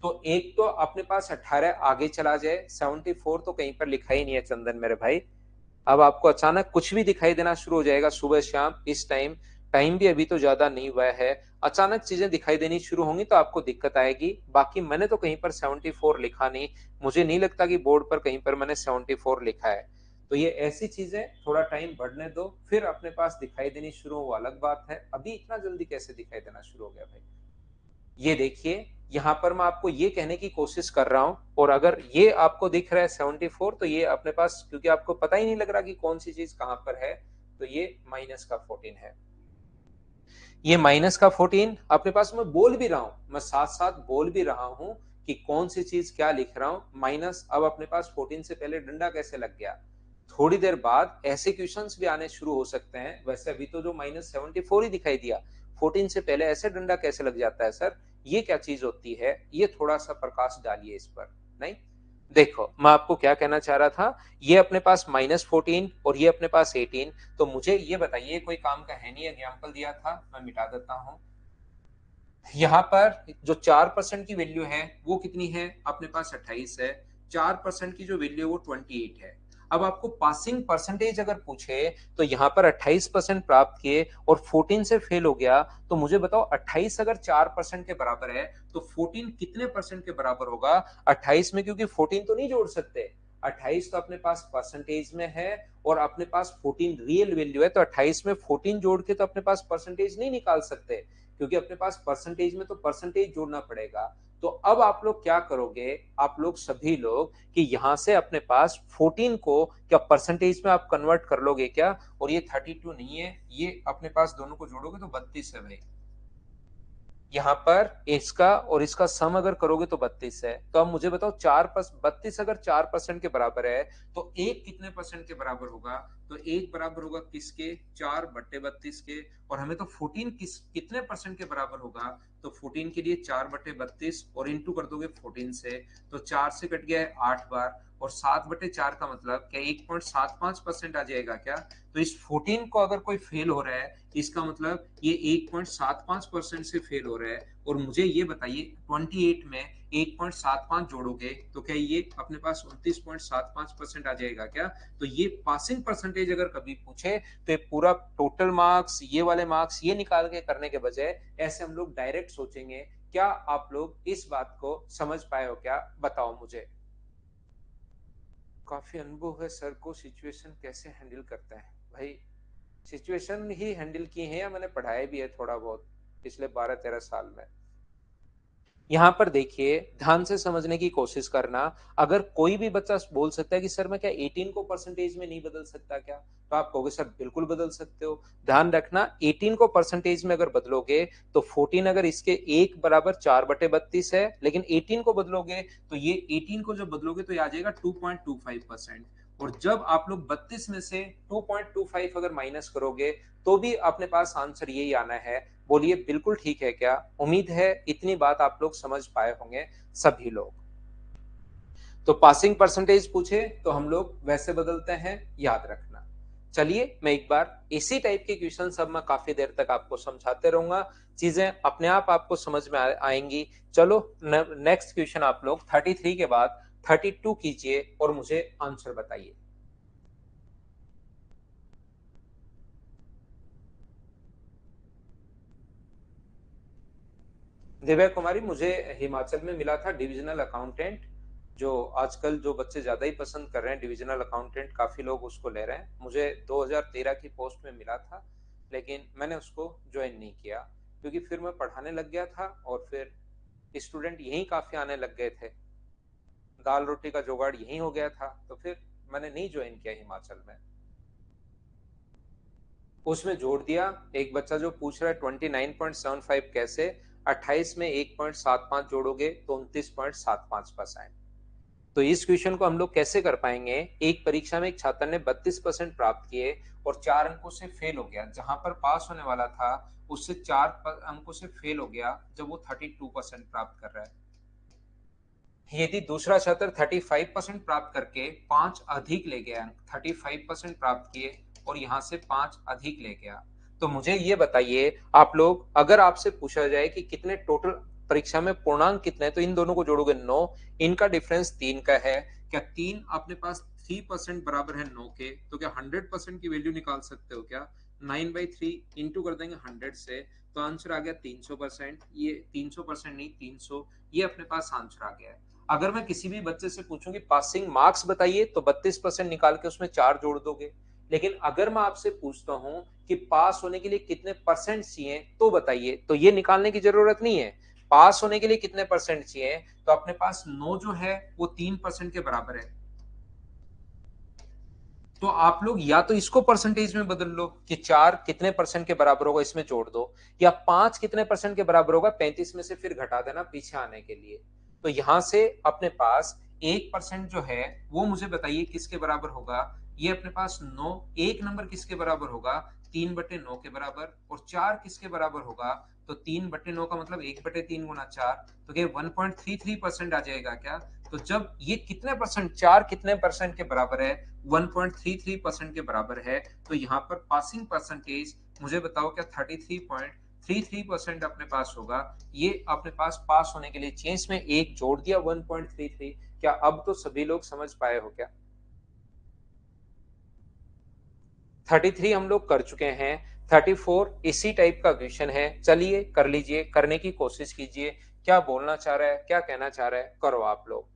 तो एक तो अपने पास 18 आगे चला जाए, 74 तो कहीं पर लिखा ही नहीं है चंदन मेरे भाई। अब आपको अचानक कुछ भी दिखाई देना शुरू हो जाएगा सुबह शाम इस टाइम, टाइम भी अभी तो ज्यादा नहीं हुआ है, अचानक चीजें दिखाई देनी शुरू होंगी तो आपको दिक्कत आएगी। बाकी मैंने तो कहीं पर 74 लिखा नहीं, मुझे नहीं लगता कि बोर्ड पर कहीं पर मैंने 74 लिखा है। तो ये ऐसी चीजें थोड़ा टाइम बढ़ने दो, फिर अपने पास दिखाई देनी शुरू हो, वो अलग बात है। अभी इतना जल्दी कैसे दिखाई देना शुरू हो गया भाई? ये देखिए, यहाँ पर मैं आपको ये कहने की कोशिश कर रहा हूं, और अगर ये आपको दिख रहा है 74, तो ये अपने पास, क्योंकि आपको पता ही नहीं लग रहा कि कौन सी चीज कहां पर है, तो ये माइनस का 14 है। ये माइनस का 14 अपने पास, मैं बोल भी रहा हूं, मैं साथ साथ बोल भी रहा हूं कि कौन सी चीज क्या लिख रहा हूं, माइनस। अब अपने पास 14 से पहले डंडा कैसे लग गया? थोड़ी देर बाद ऐसे क्वेश्चंस भी आने शुरू हो सकते हैं। वैसे अभी तो जो -74 ही दिखाई दिया, 14 से पहले ऐसे डंडा कैसे लग जाता है सर, ये क्या चीज होती है, ये थोड़ा सा प्रकाश डालिए इस पर। नहीं, देखो मैं आपको क्या कहना चाह रहा था, ये अपने पास -14 और ये अपने पास 18, तो मुझे ये बताइए, कोई काम का है नहीं, एग्जाम्पल दिया था मैं मिटा देता हूँ। यहाँ पर जो 4% की वैल्यू है वो कितनी है, अपने पास 28 है, 4% की जो वैल्यू है वो 28 है। अब आपको पासिंग परसेंटेज अगर पूछे, तो यहाँ पर 28% प्राप्त किए और 14 से फेल हो गया, तो मुझे बताओ 28 अगर 4% के बराबर है, तो 14 कितने परसेंट के बराबर होगा? 28 में, क्योंकि 14 तो नहीं जोड़ सकते, 28 तो अपने पास परसेंटेज में है और अपने पास 14 रियल वैल्यू है, तो 28 में 14 जोड़ के तो अपने पास परसेंटेज नहीं निकाल सकते, क्योंकि अपने पास परसेंटेज में तो परसेंटेज जोड़ना पड़ेगा। तो अब आप लोग क्या करोगे, आप लोग सभी लोग, कि यहां से अपने पास 14 को क्या परसेंटेज में आप कन्वर्ट कर लोगे क्या? और ये 32 नहीं है, ये अपने पास दोनों को जोड़ोगे तो 32 है भाई। यहाँ पर इसका और इसका सम अगर करोगे तो 32 है। तो अब मुझे बताओ 32 अगर 4% के बराबर है, तो एक कितने परसेंट के बराबर होगा? तो एक बराबर होगा किसके? 4/32 के। और हमें तो 14 कितने परसेंट के बराबर होगा? तो 14 के लिए 4/32 और इंटू कर दोगे 14 से, तो 4 से कट गया है 8 बार, और 7/4 का मतलब क्या 1.75% आ जाएगा क्या? तो इस 14 को अगर कोई फेल हो रहा है, इसका मतलब ये 1.75% से फेल हो रहा है। और मुझे ये बताइए 28 में 1.75 जोड़ोगे तो क्या ये अपने पास 29.75% आ जाएगा क्या? तो ये पासिंग परसेंटेज अगर कभी पूछे तो ये पूरा टोटल मार्क्स, ये वाले मार्क्स, ये निकाल के करने के बजाय ऐसे हम लोग डायरेक्ट सोचेंगे। क्या आप लोग इस बात को समझ पाए हो क्या? बताओ मुझे। काफी अनुभव है सर को सिचुएशन कैसे हैंडल करता है। भाई सिचुएशन ही हैंडल की है या मैंने पढ़ाया भी है थोड़ा बहुत पिछले 12-13 साल में। यहाँ पर देखिए ध्यान से समझने की कोशिश करना। अगर कोई भी बच्चा बोल सकता है कि सर मैं क्या 18 को परसेंटेज में नहीं बदल सकता क्या, तो आप कहोगे सर बिल्कुल बदल सकते हो। ध्यान रखना 18 को परसेंटेज में अगर बदलोगे तो 14 अगर इसके 1/4/32 है, लेकिन 18 को बदलोगे तो ये 18 को जब बदलोगे तो ये आ जाएगा 2.25%। और जब आप लोग 32 में से 2.25 अगर माइनस करोगे तो भी अपने पास आंसर यही आना है। बोलिए बिल्कुल ठीक है क्या? उम्मीद है इतनी बात आप लोग समझ पाए होंगे सभी लोग। तो पासिंग परसेंटेज पूछे तो हम लोग वैसे बदलते हैं, याद रखना। चलिए मैं एक बार इसी टाइप के क्वेश्चन सब मैं काफी देर तक आपको समझाते रहूंगा, चीजें अपने आप आपको समझ में आएंगी। चलो नेक्स्ट क्वेश्चन आप लोग 33 के बाद 32 कीजिए और मुझे आंसर बताइए। दिव्या कुमारी, मुझे हिमाचल में मिला था डिविजनल अकाउंटेंट। जो आजकल जो बच्चे ज्यादा ही पसंद कर रहे हैं डिविजनल अकाउंटेंट, काफी लोग उसको ले रहे हैं। मुझे 2013 की पोस्ट में मिला था, लेकिन मैंने उसको ज्वाइन नहीं किया क्योंकि फिर मैं पढ़ाने लग गया था और फिर स्टूडेंट यहीं काफी आने लग गए थे, दाल रोटी का जुगाड़ यहीं हो गया था, तो फिर मैंने नहीं ज्वाइन किया हिमाचल में। उसमें जोड़ दिया एक बच्चा जो पूछ रहा है 29.75 कैसे, 28 में 1.75 जोड़ोगे तो 29.75%। तो इस क्वेश्चन को हम लोग कैसे कर पाएंगे? एक परीक्षा में एक छात्र ने 32% प्राप्त किए और 4 अंकों से फेल हो गया, जहां पर पास होने वाला था उससे 4 अंकों से फेल हो गया जब वो 32% प्राप्त कर रहा है। यदि दूसरा छात्र 35% प्राप्त करके 5 अधिक ले गया, 35% प्राप्त किए और यहां से 5 अधिक ले गया, तो मुझे ये बताइए आप लोग, अगर आपसे पूछा जाए कि कितने टोटल परीक्षा में पूर्णांक कितने हैं, तो इन दोनों को जोड़ोगे 9, इनका डिफरेंस 3 का है। क्या 3 अपने पास 3% बराबर है 9 के? तो क्या 100% की वैल्यू निकाल सकते हो क्या? 9/3 इंटू कर देंगे 100 से, तो आंसर आ गया 300%। ये 300% नहीं 300, ये अपने पास आंसर आ गया है। अगर मैं किसी भी बच्चे से पूछूं कि पासिंग मार्क्स बताइए तो 32% निकाल के उसमें 4 जोड़ दोगे। लेकिन अगर मैं आपसे पूछता हूं कि पास होने के लिए कितने परसेंट चाहिए तो बताइए, तो ये निकालने की जरूरत नहीं है। पास होने के लिए कितने परसेंट चाहिए, तो अपने पास 9 जो है वो 3% के बराबर है। तो आप लोग या तो इसको परसेंटेज में बदल लो कि 4 कितने परसेंट के बराबर होगा, इसमें जोड़ दो, या 5 कितने परसेंट के बराबर होगा, 35 में से फिर घटा देना पीछे आने के लिए। तो यहां से अपने पास 1% जो है वो मुझे बताइए किसके बराबर होगा। ये अपने पास 9, एक नंबर किसके बराबर होगा? 3/9 के बराबर। और 4 किसके बराबर होगा? तो 3/9 का मतलब 1/3 गुना 4, तो क्या 1.33% आ जाएगा क्या? तो जब ये कितने परसेंट, 4 कितने परसेंट के बराबर है? 1.33% के बराबर है। तो यहाँ पर पासिंग परसेंटेज मुझे बताओ क्या 33.33% अपने पास होगा? ये अपने पास पास होने के लिए चेंज में एक जोड़ दिया 1.33। क्या अब तो सभी लोग समझ पाए हो क्या? 33 हम लोग कर चुके हैं, 34 इसी टाइप का क्वेश्चन है। चलिए कर लीजिए, करने की कोशिश कीजिए। क्या बोलना चाह रहा है, क्या कहना चाह रहा है, करो आप लोग।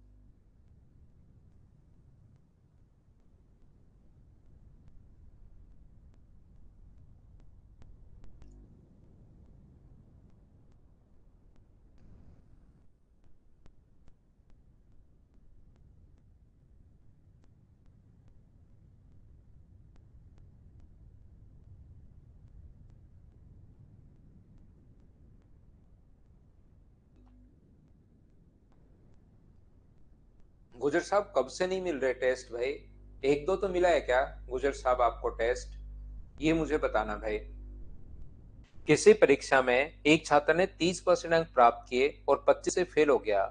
गुजर साहब कब से नहीं मिल रहे टेस्ट भाई? एक दो तो मिला है क्या गुजर साहब आपको टेस्ट? ये मुझे बताना भाई। किसी परीक्षा में एक छात्र ने 30% अंक प्राप्त किए और 25 से फेल हो गया,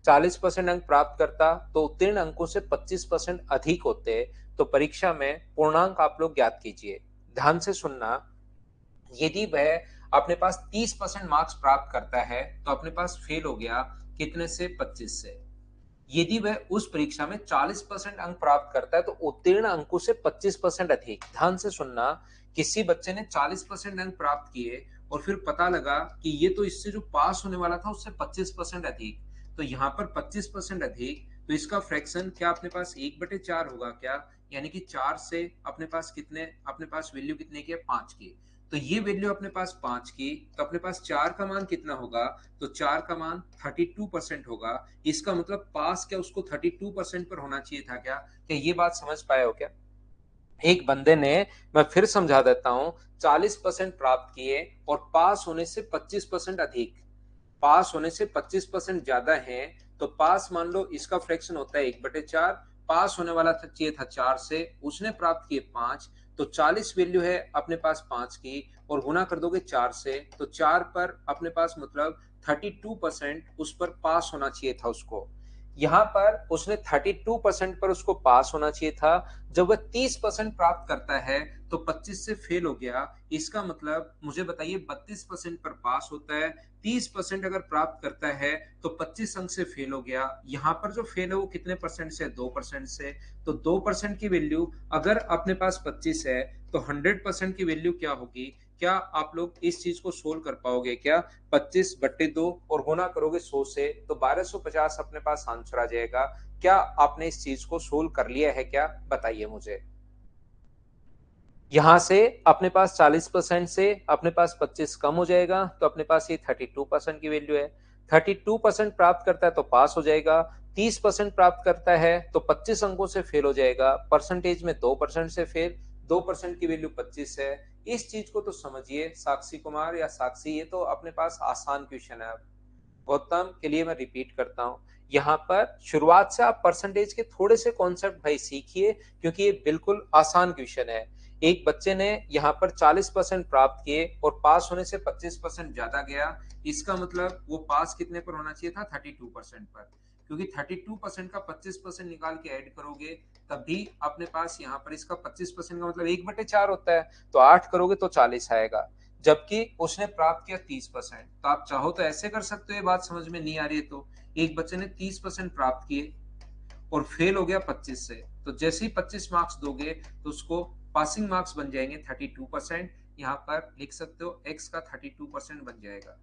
40% अंक प्राप्त करता तो उत्तीर्ण अंकों से 25% अधिक होते, तो परीक्षा में पूर्णांक आप लोग ज्ञात कीजिए। ध्यान से सुनना, यदि वह अपने पास 30% मार्क्स प्राप्त करता है तो अपने पास फेल हो गया कितने से? 25 से। यदि वह उस परीक्षा में 40% अंक प्राप्त करता है तो उत्तीर्ण अंकों से 25% अधिक। ध्यान से सुनना, किसी बच्चे ने 40% अंक प्राप्त किए और फिर पता लगा कि ये तो इससे जो पास होने वाला था उससे 25% अधिक, तो यहाँ पर 25% अधिक, तो इसका फ्रैक्शन क्या अपने पास 1/4 होगा क्या? यानी कि 4 से अपने पास कितने, अपने पास वैल्यू कितने की है? 5 की। तो ये वैल्यू अपने पास 5 की, तो अपने पास 4 का मान कितना होगा? तो 4 का मान 32% होगा। इसका मतलब पास क्या उसको 32% पर होना चाहिए था क्या? क्या ये बात समझ पाए हो क्या? एक बंदे ने, मैं फिर समझा देता हूं, 40% प्राप्त किए और पास होने से 25% अधिक, पास होने से 25% ज्यादा है, तो पास मान लो इसका फ्रैक्शन होता है 1/4, पास होने वाला था चाहिए था 4 से, उसने प्राप्त किए 5, तो 40 वैल्यू है अपने पास 5 की, और गुना कर दोगे 4 से, तो 4 पर अपने पास मतलब 32% उस पर पास होना चाहिए था उसको। यहाँ पर उसने 32% पर उसको पास होना चाहिए था। जब वह 30% प्राप्त करता है तो 25 से फेल हो गया। इसका मतलब मुझे बताइए 32% पर पास होता है, 30% अगर प्राप्त करता है तो 25 अंक से फेल हो गया। यहाँ पर जो फेल है वो कितने परसेंट से? 2% से। तो 2% की वैल्यू अगर अपने पास 25 है तो 100% की वैल्यू क्या होगी? क्या आप लोग इस चीज को सोल्व कर पाओगे क्या? 25/2 और गुना करोगे 100 से, तो 1250 अपने पास आंसर आ जाएगा। क्या आपने इस चीज को सोल्व कर लिया है क्या? बताइए मुझे। यहां से अपने पास 40% से अपने पास 25 कम हो जाएगा, तो अपने पास ये 32% की वैल्यू है। 32% प्राप्त करता है तो पास हो जाएगा, 30% प्राप्त करता है तो 25 अंकों से फेल हो जाएगा, परसेंटेज में 2% से फेल, 2% की वैल्यू 25 है। इस चीज को तो समझिए साक्षी कुमार या साक्षी, ये तो अपने पास आसान क्वेश्चन है। गौतम के लिए मैं रिपीट करता हूं, यहाँ पर शुरुआत से आप परसेंटेज के थोड़े से कॉन्सेप्ट भाई सीखिए, क्योंकि ये बिल्कुल आसान क्वेश्चन है। एक बच्चे ने यहाँ पर 40% प्राप्त किए और पास होने से 25% ज्यादा गया। इसका मतलब वो पास कितने पर होना चाहिए था? 32% पर, क्योंकि 32% का 25% निकाल के ऐड करोगे तभी अपने पास यहाँ पर इसका 25% का मतलब 1/4 होता है, तो 8 करोगे तो 40 आएगा। जबकि उसने प्राप्त किया 30%। तो आप चाहो तो ऐसे कर सकते हो, ये बात समझ में नहीं आ रही है तो, एक बच्चे ने 30% प्राप्त किए और फेल हो गया 25 से, तो जैसे ही 25 मार्क्स दोगे तो उसको पासिंग मार्क्स बन जाएंगे 32%। यहाँ पर लिख सकते हो x का 32% बन जाएगा।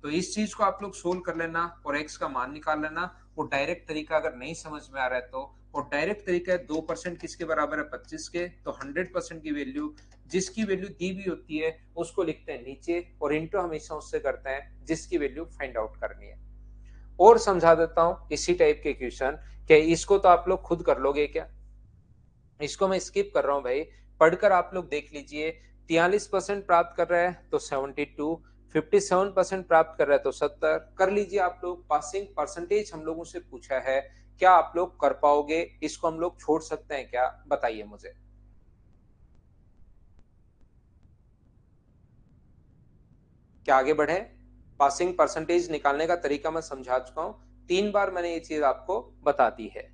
तो इस चीज को आप लोग सोल्व कर लेना और x का मान निकाल लेना। वो डायरेक्ट तरीका अगर नहीं समझ में आ रहा है तो, और डायरेक्ट तरीका है 2% किसके बराबर है? 25 के। तो 100% की वैल्यू, जिसकी वैल्यू दी हुई होती है उसको लिखते हैं नीचे, और इंटू हमेशा उससे करते हैं जिसकी वैल्यू फाइंड आउट करनी है। और समझा देता हूं इसी टाइप के क्वेश्चन, क्या इसको तो आप लोग खुद कर लोगे क्या? इसको मैं स्किप कर रहा हूं भाई, पढ़कर आप लोग देख लीजिए। 43% प्राप्त कर रहा है तो 72, 57% प्राप्त कर रहा है तो 70 कर लीजिए आप लोग। पासिंग परसेंटेज हम लोगों से पूछा है, क्या आप लोग कर पाओगे? इसको हम लोग छोड़ सकते हैं क्या? बताइए मुझे। क्या आगे बढ़े? पासिंग परसेंटेज निकालने का तरीका मैं समझा चुका हूं, 3 बार मैंने ये चीज आपको बता दी है।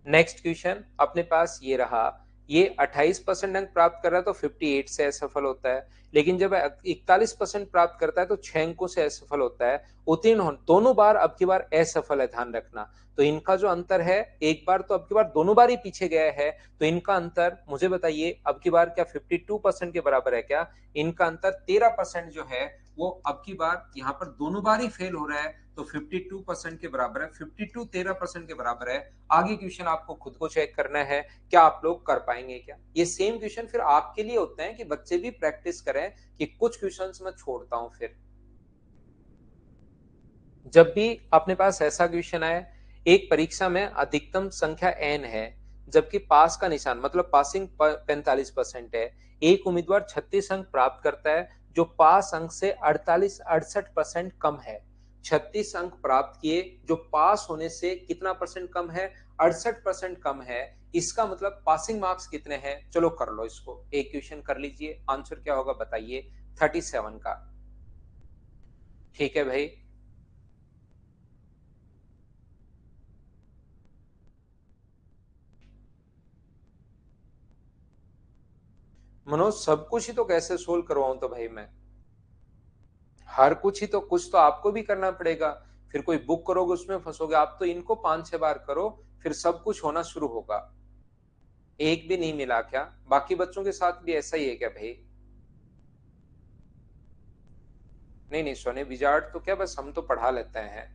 नेक्स्ट क्वेश्चन अपने पास ये रहा, ये 28% अंक प्राप्त कर रहा है तो 58 से असफल होता है, लेकिन जब 41% प्राप्त करता है तो 6 अंकों से असफल होता है। उत्तीर्ण हो दोनों बार, अब की बार असफल है, ध्यान रखना। तो इनका जो अंतर है, एक बार तो अब की बार दोनों बार ही पीछे गया है, तो इनका अंतर मुझे बताइए अब की बार क्या 52% के बराबर है क्या? इनका अंतर 13% जो है वो अब की बार यहाँ पर दोनों बार ही फेल हो रहा है, तो 52% के बराबर है। 52 13% के बराबर है। आगे क्वेश्चन आपको खुद को चेक करना है, क्या आप लोग कर पाएंगे क्या? ये सेम क्वेश्चन फिर आपके लिए होते हैं कि बच्चे भी प्रैक्टिस करें, कि कुछ क्वेश्चंस मैं छोड़ता हूं फिर। जब भी अपने पास ऐसा क्वेश्चन आए, एक परीक्षा में अधिकतम संख्या n है, जबकि पास का निशान मतलब पासिंग 45% है, एक उम्मीदवार 36 अंक प्राप्त करता है जो पास अंक से 68% कम है। 36 अंक प्राप्त किए जो पास होने से कितना परसेंट कम है? 68% कम है। इसका मतलब पासिंग मार्क्स कितने हैं? चलो कर लो इसको, एक क्वेश्चन कर लीजिए, आंसर क्या होगा बताइए? 37 का। ठीक है भाई। मनोज सब कुछ ही तो कैसे सोल्व करवाऊं तो भाई मैं, हर कुछ ही तो, कुछ तो आपको भी करना पड़ेगा। फिर कोई बुक करोगे उसमें फंसोगे आप, तो इनको 5-6 बार करो, फिर सब कुछ होना शुरू होगा। एक भी नहीं मिला क्या? बाकी बच्चों के साथ भी ऐसा ही है क्या भाई? नहीं नहीं सोने, विजार्ड तो क्या, बस हम तो पढ़ा लेते हैं।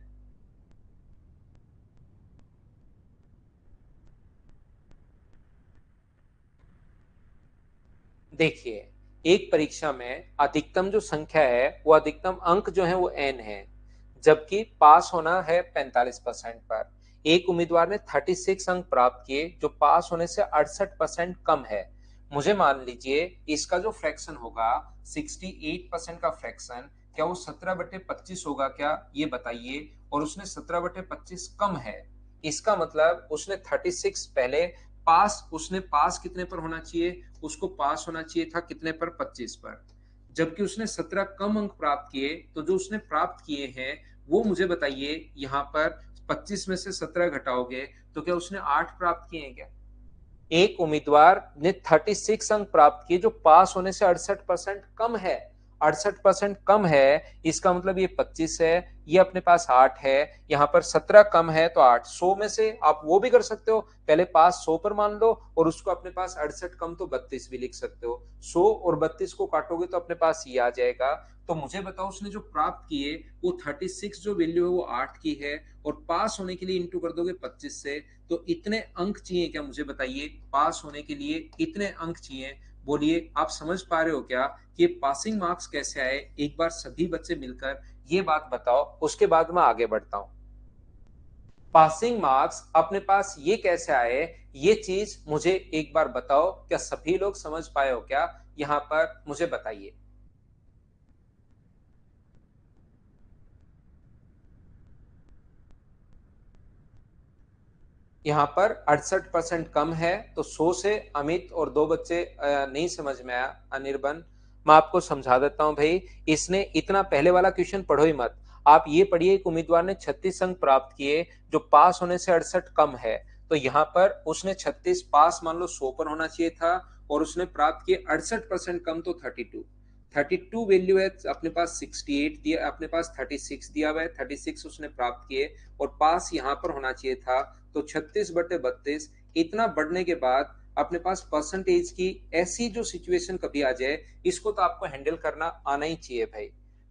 देखिए, एक परीक्षा में अधिकतम जो संख्या है वो अधिकतम अंक जो है वो एन है, जबकि पास होना है 45% पर। एक उम्मीदवार ने 36 अंक प्राप्त किए जो पास होने से 68% कम है। मुझे मान लीजिए इसका जो फ्रैक्शन होगा 68% का फ्रैक्शन, क्या वो 17/25 होगा क्या, ये बताइए। और उसने 17/25 कम है, इसका मतलब उसने 36 पहले पास, उसने पास कितने पर होना चाहिए, उसको पास होना चाहिए था कितने पर, 25 पर। जबकि उसने 17 कम अंक प्राप्त किए, तो जो उसने प्राप्त किए हैं वो मुझे बताइए। यहाँ पर 25 में से 17 घटाओगे तो क्या उसने 8 प्राप्त किए हैं क्या? एक उम्मीदवार ने 36 अंक प्राप्त किए जो पास होने से 68% कम है। 68% कम है, इसका मतलब ये 25 है, ये अपने पास 8 है, यहाँ पर 17 कम है तो 8। 100 में से आप वो भी कर सकते हो, पहले पास 100 पर मान लो और उसको अपने पास 68 कम तो 32 भी लिख सकते हो। 100 और 32 को काटोगे तो अपने पास ये आ जाएगा। तो मुझे बताओ उसने जो प्राप्त किए वो 36 जो वैल्यू है वो 8 की है, और पास होने के लिए इंटू कर दोगे 25 से, तो इतने अंक चाहिए क्या, मुझे बताइए पास होने के लिए इतने अंक चाहिए। बोलिए आप समझ पा रहे हो क्या कि पासिंग मार्क्स कैसे आए? एक बार सभी बच्चे मिलकर ये बात बताओ, उसके बाद मैं आगे बढ़ता हूं। पासिंग मार्क्स अपने पास ये कैसे आए, ये चीज मुझे एक बार बताओ, क्या सभी लोग समझ पाए हो क्या? यहां पर मुझे बताइए। यहाँ पर 68% कम है, तो 100 से अमित और दो बच्चे नहीं समझ में आया, अनिर्बन। मैं आपको समझा देता हूं भाई, इसने इतना पहले वाला क्वेश्चन पढ़ो ही मत। आप ये पढ़िए, एक उम्मीदवार ने 36 अंक प्राप्त किए जो पास होने से 68 कम है। तो यहाँ पर उसने 36 पास मान लो 100 पर होना चाहिए था, और उसने प्राप्त किए 68% कम तो 32। 32 वैल्यू है अपने पास, 68 दिया अपने पास, 36 दिया हुआ है, 36 उसने प्राप्त किए, और पास यहाँ पर होना चाहिए था। तो 36/32 इतना बढ़ने के बाद अपने पास परसेंटेज की ऐसी जो सिचुएशन कभी आ जाए, इसको तो आपको हैंडल करना आना ही चाहिए भाई।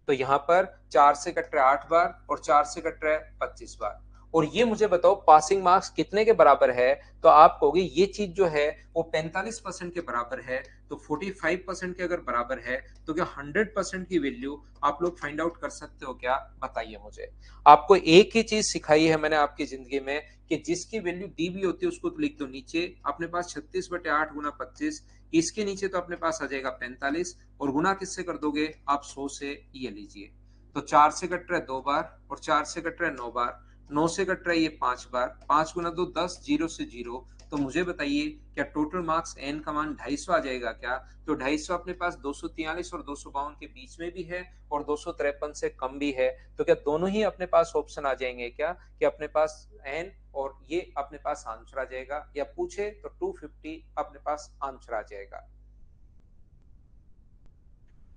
तो यहाँ पर 4 से कट रहा है 8 बार और 4 से कट रहा है 25 बार। और ये मुझे बताओ पासिंग मार्क्स कितने के बराबर है? तो आप कहोगे ये चीज जो है वो 45% के बराबर है। तो 45% के अगर बराबर है, तो क्या 100% की वैल्यू आप लोग फाइंड आउट कर सकते हो क्या? बताइए मुझे। आपको एक ही चीज सिखाई है मैंने आपकी जिंदगी में, कि जिसकी वैल्यू दी भी होती है उसको तो लिख दो नीचे। अपने पास 36/8 गुना 25, इसके नीचे तो अपने पास आ जाएगा 45, और गुना किससे कर दोगे आप? 100 से। ये लीजिए, तो 4 से कट रहा है 2 बार, और 4 से कट रहा है 9 बार, 9 से कट रहा है ये 5 बार, 5 गुना 2 10, 0 से 0। तो मुझे बताइए क्या टोटल मार्क्स एन का मान 250 आ जाएगा क्या? तो 250 अपने पास 243 और 252 के बीच में भी है, और 253 से कम भी है। तो क्या दोनों ही अपने पास ऑप्शन आ जाएंगे क्या, कि अपने पास एन और ये अपने पास आंसर आ जाएगा? या पूछे तो 250 अपने पास आंसर आ जाएगा।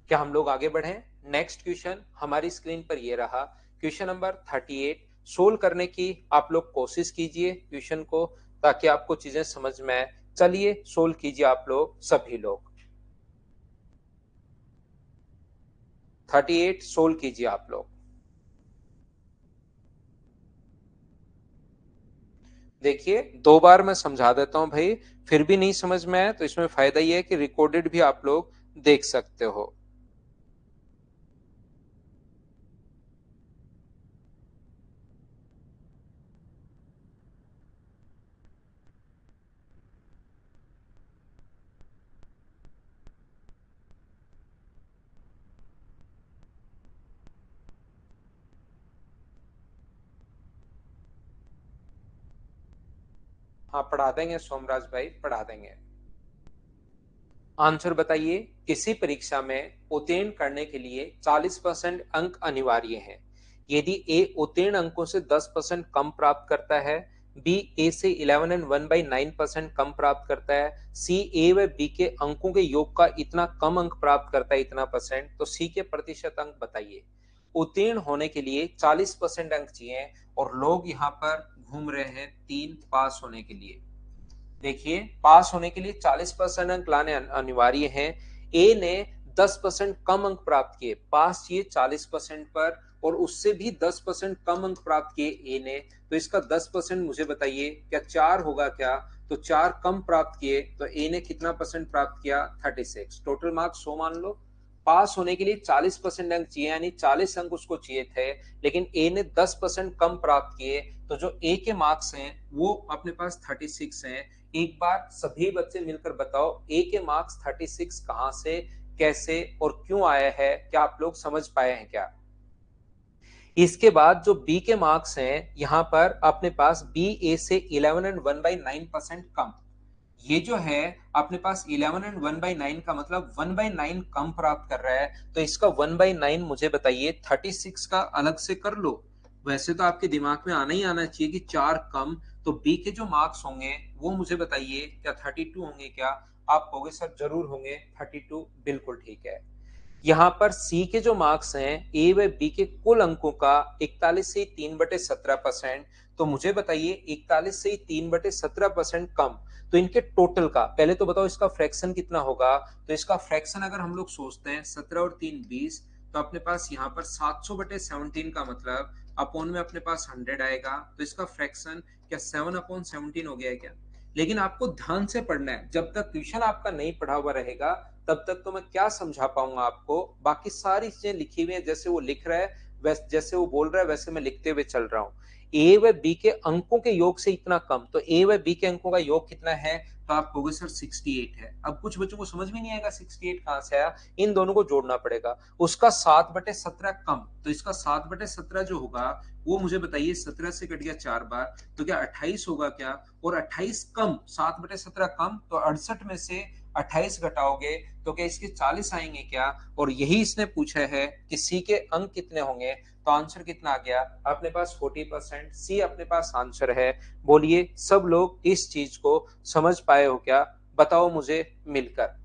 क्या हम लोग आगे बढ़े? नेक्स्ट क्वेश्चन हमारी स्क्रीन पर ये रहा, क्वेश्चन नंबर 38। सोल्व करने की आप लोग कोशिश कीजिए क्वेश्चन को, ताकि आपको चीजें समझ में आए। चलिए सोल्व कीजिए आप लोग, सभी लोग 38 सोल्व कीजिए आप लोग। देखिए 2 बार मैं समझा देता हूं भाई, फिर भी नहीं समझ में आया तो इसमें फायदा ये है कि रिकॉर्डेड भी आप लोग देख सकते हो। हाँ पढ़ा देंगे सोमराज भाई, पढ़ा देंगे। आंसर बताइए। किसी परीक्षा में उत्तीर्ण करने के लिए 40% अंक अनिवार्य हैं। यदि ए उत्तीर्ण अंकों से 10% कम प्राप्त करता है, बी ए से 11 एंड 1/9% कम प्राप्त करता है, सी ए व बी के अंकों के योग का इतना कम अंक प्राप्त करता है इतना परसेंट, तो सी के प्रतिशत अंक बताइए। उत्तीर्ण होने के लिए 40% अंक चाहिए और लोग यहाँ पर घूम रहे हैं 3 पास होने के लिए। देखिए, पास होने के लिए 40% अंक लाने अनिवार्य हैं। ए ने 10% कम अंक प्राप्त किए, पास चाहिए 40% पर, और उससे भी 10% कम अंक प्राप्त किए ए ने, तो इसका 10% मुझे बताइए, क्या 4 होगा क्या? तो 4 कम प्राप्त किए, तो ए ने कितना परसेंट प्राप्त किया? 36। टोटल मार्क्स 100 मान लो। पास होने के लिए 40% अंक चाहिए, यानी 40 अंक उसको चाहिए थे, लेकिन ए ने 10% कम प्राप्त किए, तो जो ए के मार्क्स हैं वो अपने पास 36 हैं। एक बार सभी बच्चे मिलकर बताओ, ए के मार्क्स 36 कहां से, कैसे और क्यों आया है? क्या आप लोग समझ पाए हैं क्या? इसके बाद जो बी के मार्क्स हैं, यहां पर अपने पास बी ए से 11 एंड 1/9% कम। ये जो है अपने पास 11 एंड 1/9 का मतलब 1/9 कम प्राप्त कर रहा है, तो इसका 1/9 मुझे बताइए। 36 का अलग से कर लो। वैसे तो आपके दिमाग में आना ही आना चाहिए कि 4 कम, तो बी के जो मार्क्स होंगे वो मुझे बताइए, क्या 32 होंगे क्या? आप कहोगे सर जरूर होंगे 32, बिल्कुल ठीक है। यहाँ पर सी के जो मार्क्स हैं ए व बी के कुल अंकों का 41 से 3/17%, तो मुझे बताइए 41 से 3/17% कम, तो इनके टोटल का पहले तो बताओ इसका फ्रैक्शन कितना होगा? तो इसका फ्रैक्शन अगर हम लोग सोचते हैं 17 और 3 20, तो अपने पास यहाँ पर 700/17 का मतलब अपॉन में अपने पास 100 आएगा, तो इसका फ्रैक्शन क्या 7/17 हो गया है क्या? लेकिन आपको ध्यान से पढ़ना है, जब तक ट्यूशन आपका नहीं पढ़ा हुआ रहेगा तब तक तो मैं क्या समझा पाऊंगा आपको। बाकी सारी चीजें लिखी हुई है, जैसे वो लिख रहा है वैसे, जैसे वो बोल रहा है वैसे मैं लिखते हुए चल रहा हूँ। ए व बी के अंकों के योग से इतना कम, तो ए व बी के अंकों का योग कितना है? तो आप कहोगे सर 68 है। अब कुछ बच्चों को समझ में नहीं आएगा 68 कहां से आया, इन दोनों को जोड़ना पड़ेगा। उसका 7/17 कम, तो इसका 7/17 जो होगा वो मुझे बताइए, 17 से कट गया 4 बार, तो क्या 28 होगा क्या? और 28 कम 7/17 कम, तो 68 में से 28 घटाओगे तो क्या इसके 40 आएंगे क्या? और यही इसने पूछा है कि सी के अंक कितने होंगे, तो आंसर कितना आ गया अपने पास? 40%। सी अपने पास आंसर है। बोलिए सब लोग इस चीज को समझ पाए हो क्या? बताओ मुझे मिलकर,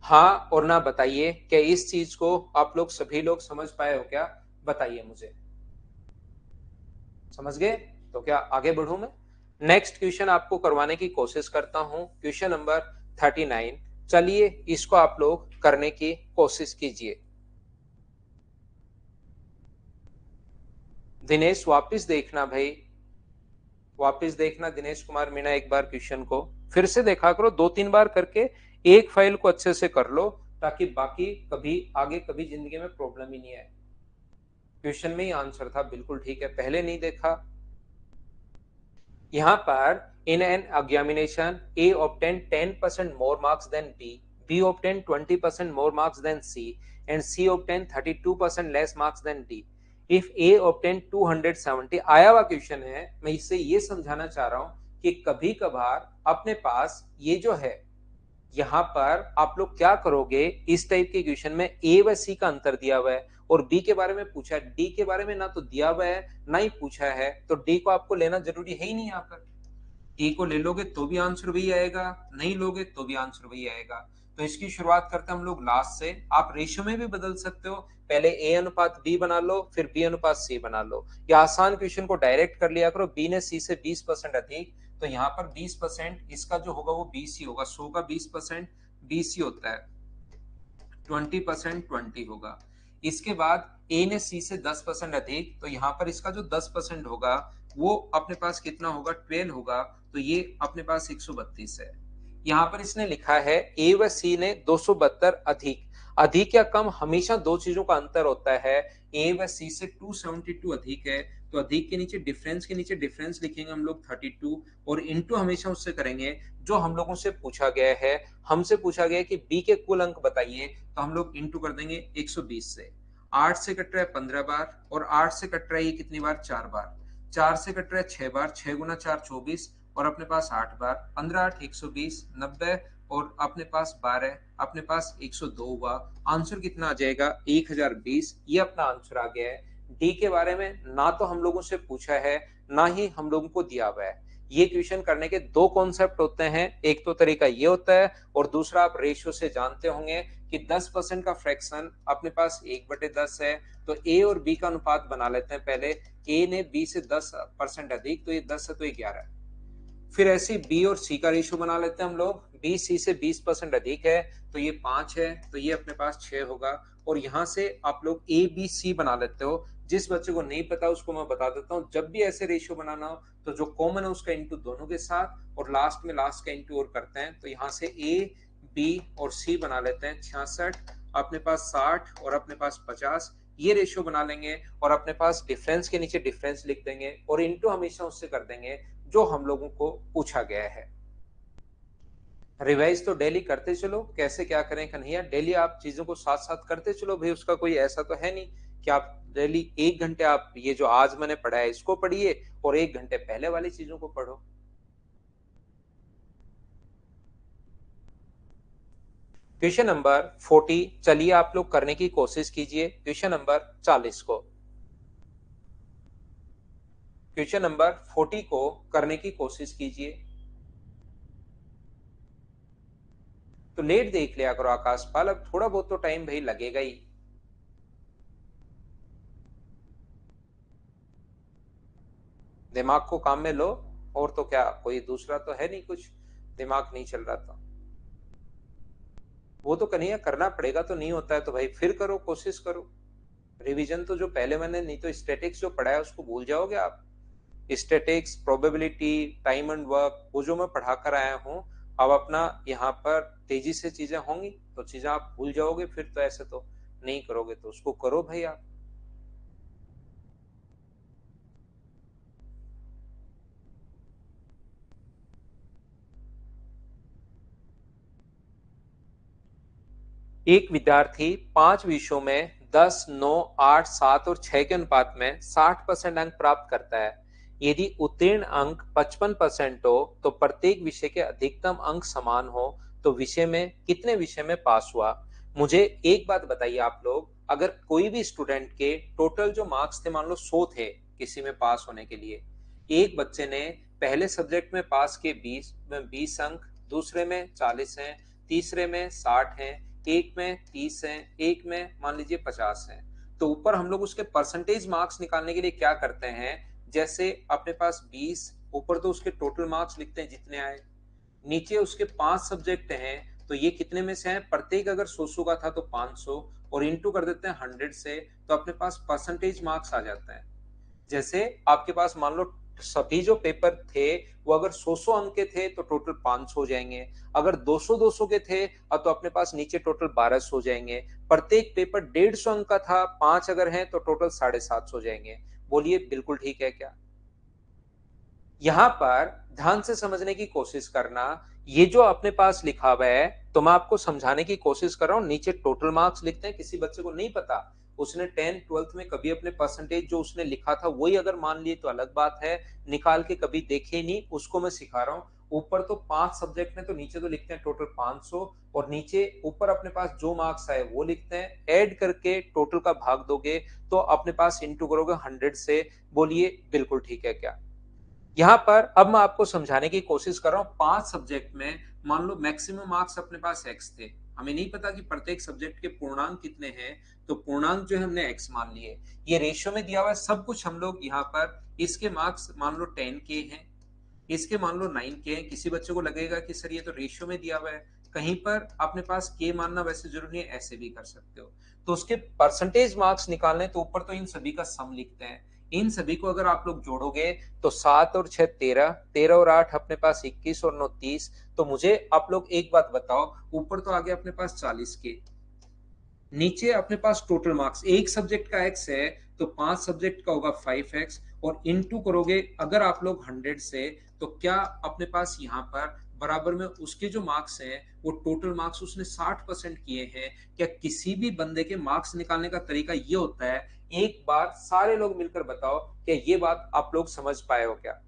हाँ और ना बताइए, क्या इस चीज को आप लोग सभी लोग समझ पाए हो क्या? बताइए मुझे। समझ गए? तो क्या आगे बढ़ूं मैं? नेक्स्ट क्वेश्चन आपको करवाने की कोशिश करता हूं, क्वेश्चन नंबर 39। चलिए इसको आप लोग करने की कोशिश कीजिए। दिनेश वापस देखना भाई, वापस देखना दिनेश कुमार मीणा, एक बार क्वेश्चन को फिर से देखा करो, 2-3 बार करके एक फाइल को अच्छे से कर लो, ताकि बाकी कभी आगे कभी जिंदगी में प्रॉब्लम ही नहीं आए। क्वेश्चन में ही आंसर था, बिल्कुल ठीक है, पहले नहीं देखा। यहाँ पर in an examination A obtained 10% more marks than B obtained 20% more marks than C, and C obtained 32% less marks than D. If A obtained 270, आया हुआ क्वेश्चन है, मैं इससे ये समझाना चाह रहा हूं कि कभी कभार अपने पास ये जो है, यहाँ पर आप लोग क्या करोगे, इस टाइप के क्वेश्चन में ए व सी का अंतर दिया हुआ है और बी के बारे में पूछा है, डी के बारे में ना तो दिया हुआ है ना ही पूछा है, तो डी को आपको लेना जरूरी है ही नहीं। यहाँ पर ए को ले लोगे तो भी आंसर वही आएगा, नहीं लोगे तो भी आंसर वही आएगा। तो इसकी शुरुआत करते हैं हम लोग लास्ट से। आप रेशियो में भी बदल सकते हो, पहले ए अनुपात बी बना लो, फिर बी अनुपात सी बना लो, या आसान क्वेश्चन को डायरेक्ट कर लिया करो, बी ने सी से 20% अधिक, तो यहाँ पर 20% इसका जो होगा वो बीसी होगा, 100 का 20% बीसी होता है, 20% 20 होगा। इसके बाद ए ने सी से 10% अधिक, तो यहाँ पर इसका जो 10% होगा वो अपने पास कितना होगा? 12 होगा, तो ये अपने पास 132 है। यहाँ पर इसने लिखा है ए व सी ने 272 अधिक, अधिक या कम हमेशा दो चीजों का अंतर होता है। ए व सी से 272 अधिक है, तो अधिक के नीचे डिफरेंस, के नीचे डिफरेंस लिखेंगे हम लोग 32, और इंटू हमेशा उससे करेंगे जो हम लोगों से पूछा गया है। हमसे पूछा गया है कि बी के कुल अंक बताइए, तो हम लोग इंटू कर देंगे 120 से। 8 से कट रहा है 15 बार, और 8 से कट रहा है ये कितनी बार? 4 बार। 4 से कट रहा है 6 बार, 6 गुना 4 24, और अपने पास 8 बार, 15 8 120 90, और अपने पास 12, अपने पास 102 हुआ। आंसर कितना आ जाएगा? 1020। ये अपना आंसर आ गया है। डी के बारे में ना तो हम लोगों से पूछा है, ना ही हम लोगों को दिया हुआ है। ये क्वेश्चन करने के दो कॉन्सेप्ट होते हैं, एक तो तरीका ये होता है और दूसरा आप रेशियो से जानते होंगे कि 10% का फ्रैक्शन अपने पास 1/10 है, तो ए और बी का अनुपात बना लेते हैं। पहले ए ने बी से 10% अधिक, तो ये 10 है तो ये 11 है। फिर ऐसे बी और सी का रेशियो बना लेते हैं हम लोग, बी सी से 20% अधिक है तो ये 5 है, तो ये अपने पास 6 होगा। और यहां से आप लोग ए बी सी बना लेते हो। जिस बच्चे को नहीं पता उसको मैं बता देता हूँ, जब भी ऐसे रेशियो बनाना हो तो जो कॉमन है उसका इंटू दोनों के साथ और लास्ट में लास्ट का इंटू और करते हैं। तो यहाँ से ए बी और सी बना लेते हैं 66, अपने पास 60 और अपने पास 50, ये रेशियो बना लेंगे और अपने पास डिफरेंस के नीचे डिफरेंस लिख देंगे और इंटू हमेशा उससे कर देंगे जो हम लोगों को पूछा गया है। रिवाइज तो डेली करते चलो, कैसे क्या करें कन्हैया, डेली आप चीजों को साथ साथ करते चलो भाई, उसका कोई ऐसा तो है नहीं कि आप डेली 1 घंटे आप ये जो आज मैंने पढ़ा है इसको पढ़िए और 1 घंटे पहले वाली चीजों को पढ़ो। क्वेश्चन नंबर 40 चलिए आप लोग करने की कोशिश कीजिए। क्वेश्चन नंबर 40 को, क्वेश्चन नंबर 40 को करने की कोशिश कीजिए। तो लेट देख लिया करो आकाशपाल, अब थोड़ा बहुत तो टाइम भाई लगेगा ही। दिमाग को काम में लो, और तो क्या, कोई दूसरा तो है नहीं कुछ, दिमाग नहीं चल रहा था। वो तो कन्हैया करना पड़ेगा, तो नहीं होता है तो भाई फिर करो, कोशिश करो। रिवीजन तो जो पहले मैंने, नहीं तो स्टैटिक्स जो पढ़ा है उसको भूल जाओगे आप। Statics, probability, time and work, वो जो मैं पढ़ा कर आया हूँ, अब अपना यहाँ पर तेजी से चीजें होंगी तो चीजें आप भूल जाओगे, फिर तो ऐसे तो नहीं करोगे, तो उसको करो भाई आप। एक विद्यार्थी 5 विषयों में 10, 9, 8, 7 और 6 के अनुपात में 60% अंक प्राप्त करता है। यदि उत्तीर्ण अंक 55% हो तो प्रत्येक विषय के अधिकतम अंक समान हो तो विषय में कितने विषय में पास हुआ। मुझे एक बात बताइए आप लोग, अगर कोई भी स्टूडेंट के टोटल जो मार्क्स थे, मान लो 100 थे किसी में पास होने के लिए, एक बच्चे ने पहले सब्जेक्ट में पास के 20 अंक, दूसरे में 40 हैं, तीसरे में 60 हैं, एक में 30 है, एक में मान लीजिए 50 है। तो ऊपर हम लोग उसके परसेंटेज मार्क्स निकालने के लिए क्या करते हैं, जैसे अपने पास 20, ऊपर तो उसके टोटल मार्क्स लिखते हैं जितने आए, नीचे उसके 5 सब्जेक्ट हैं तो ये कितने में से हैं, प्रत्येक अगर 100 का था तो 500 और इंटू कर देते हैं 100 से, तो अपने पास परसेंटेज मार्क्स आ जाते हैं। जैसे आपके पास मान लो सभी जो पेपर थे वो अगर 100 अंक के थे तो टोटल 500 हो जाएंगे, अगर 200 के थे तो अपने पास नीचे टोटल 1200 हो जाएंगे, प्रत्येक पेपर 150 अंक का था, 5 अगर हैं तो टोटल 750 हो जाएंगे। बोलिए बिल्कुल ठीक है क्या। यहां पर ध्यान से समझने की कोशिश करना, ये जो अपने पास लिखा हुआ है तो मैं आपको समझाने की कोशिश कर रहा हूं, नीचे टोटल मार्क्स लिखते हैं। किसी बच्चे को नहीं पता, उसने 10 12th में कभी अपने परसेंटेज जो उसने लिखा था वही अगर मान लिए तो अलग बात है, निकाल के कभी देखे नहीं, उसको मैं सिखा रहा हूँ। ऊपर तो 5 सब्जेक्ट में तो नीचे तो लिखते हैं टोटल 500 और नीचे ऊपर अपने पास जो मार्क्स आए वो लिखते हैं, ऐड करके टोटल का भाग दोगे तो अपने पास इंटू करोगे 100 से। बोलिए बिल्कुल ठीक है क्या। यहाँ पर अब मैं आपको समझाने की कोशिश कर रहा हूँ, 5 सब्जेक्ट में मान लो मैक्सिमम मार्क्स अपने पास एक्स थे, हमें नहीं पता कि प्रत्येक सब्जेक्ट के पूर्णांक कितने हैं, तो पूर्णांक जो है हमने एक्स मान लिए। ये रेशियो में दिया हुआ है सब कुछ, हम लोग यहाँ पर इसके मार्क्स मान लो 10 के हैं, इसके मान लो 9 के हैं। किसी बच्चे को लगेगा कि सर ये तो रेशियो में दिया हुआ है, कहीं पर अपने पास के मानना वैसे जरूरी है, ऐसे भी कर सकते हो। तो उसके परसेंटेज मार्क्स निकालने तो ऊपर तो इन सभी का सम लिखते हैं, इन सभी को अगर आप लोग जोड़ोगे तो 7 और 6 13, 13 और 8 अपने पास 21 और 9 30। तो मुझे आप लोग एक बात बताओ, ऊपर तो आ गया अपने पास 40 के, नीचे अपने पास टोटल मार्क्स एक सब्जेक्ट का एक्स है तो 5 सब्जेक्ट का होगा 5x और इनटू करोगे अगर आप लोग 100 से, तो क्या अपने पास यहाँ पर बराबर में उसके जो मार्क्स हैं वो टोटल मार्क्स उसने 60% किए हैं। क्या किसी भी बंदे के मार्क्स निकालने का तरीका ये होता है, एक बार सारे लोग मिलकर बताओ क्या ये बात आप लोग समझ पाए हो क्या।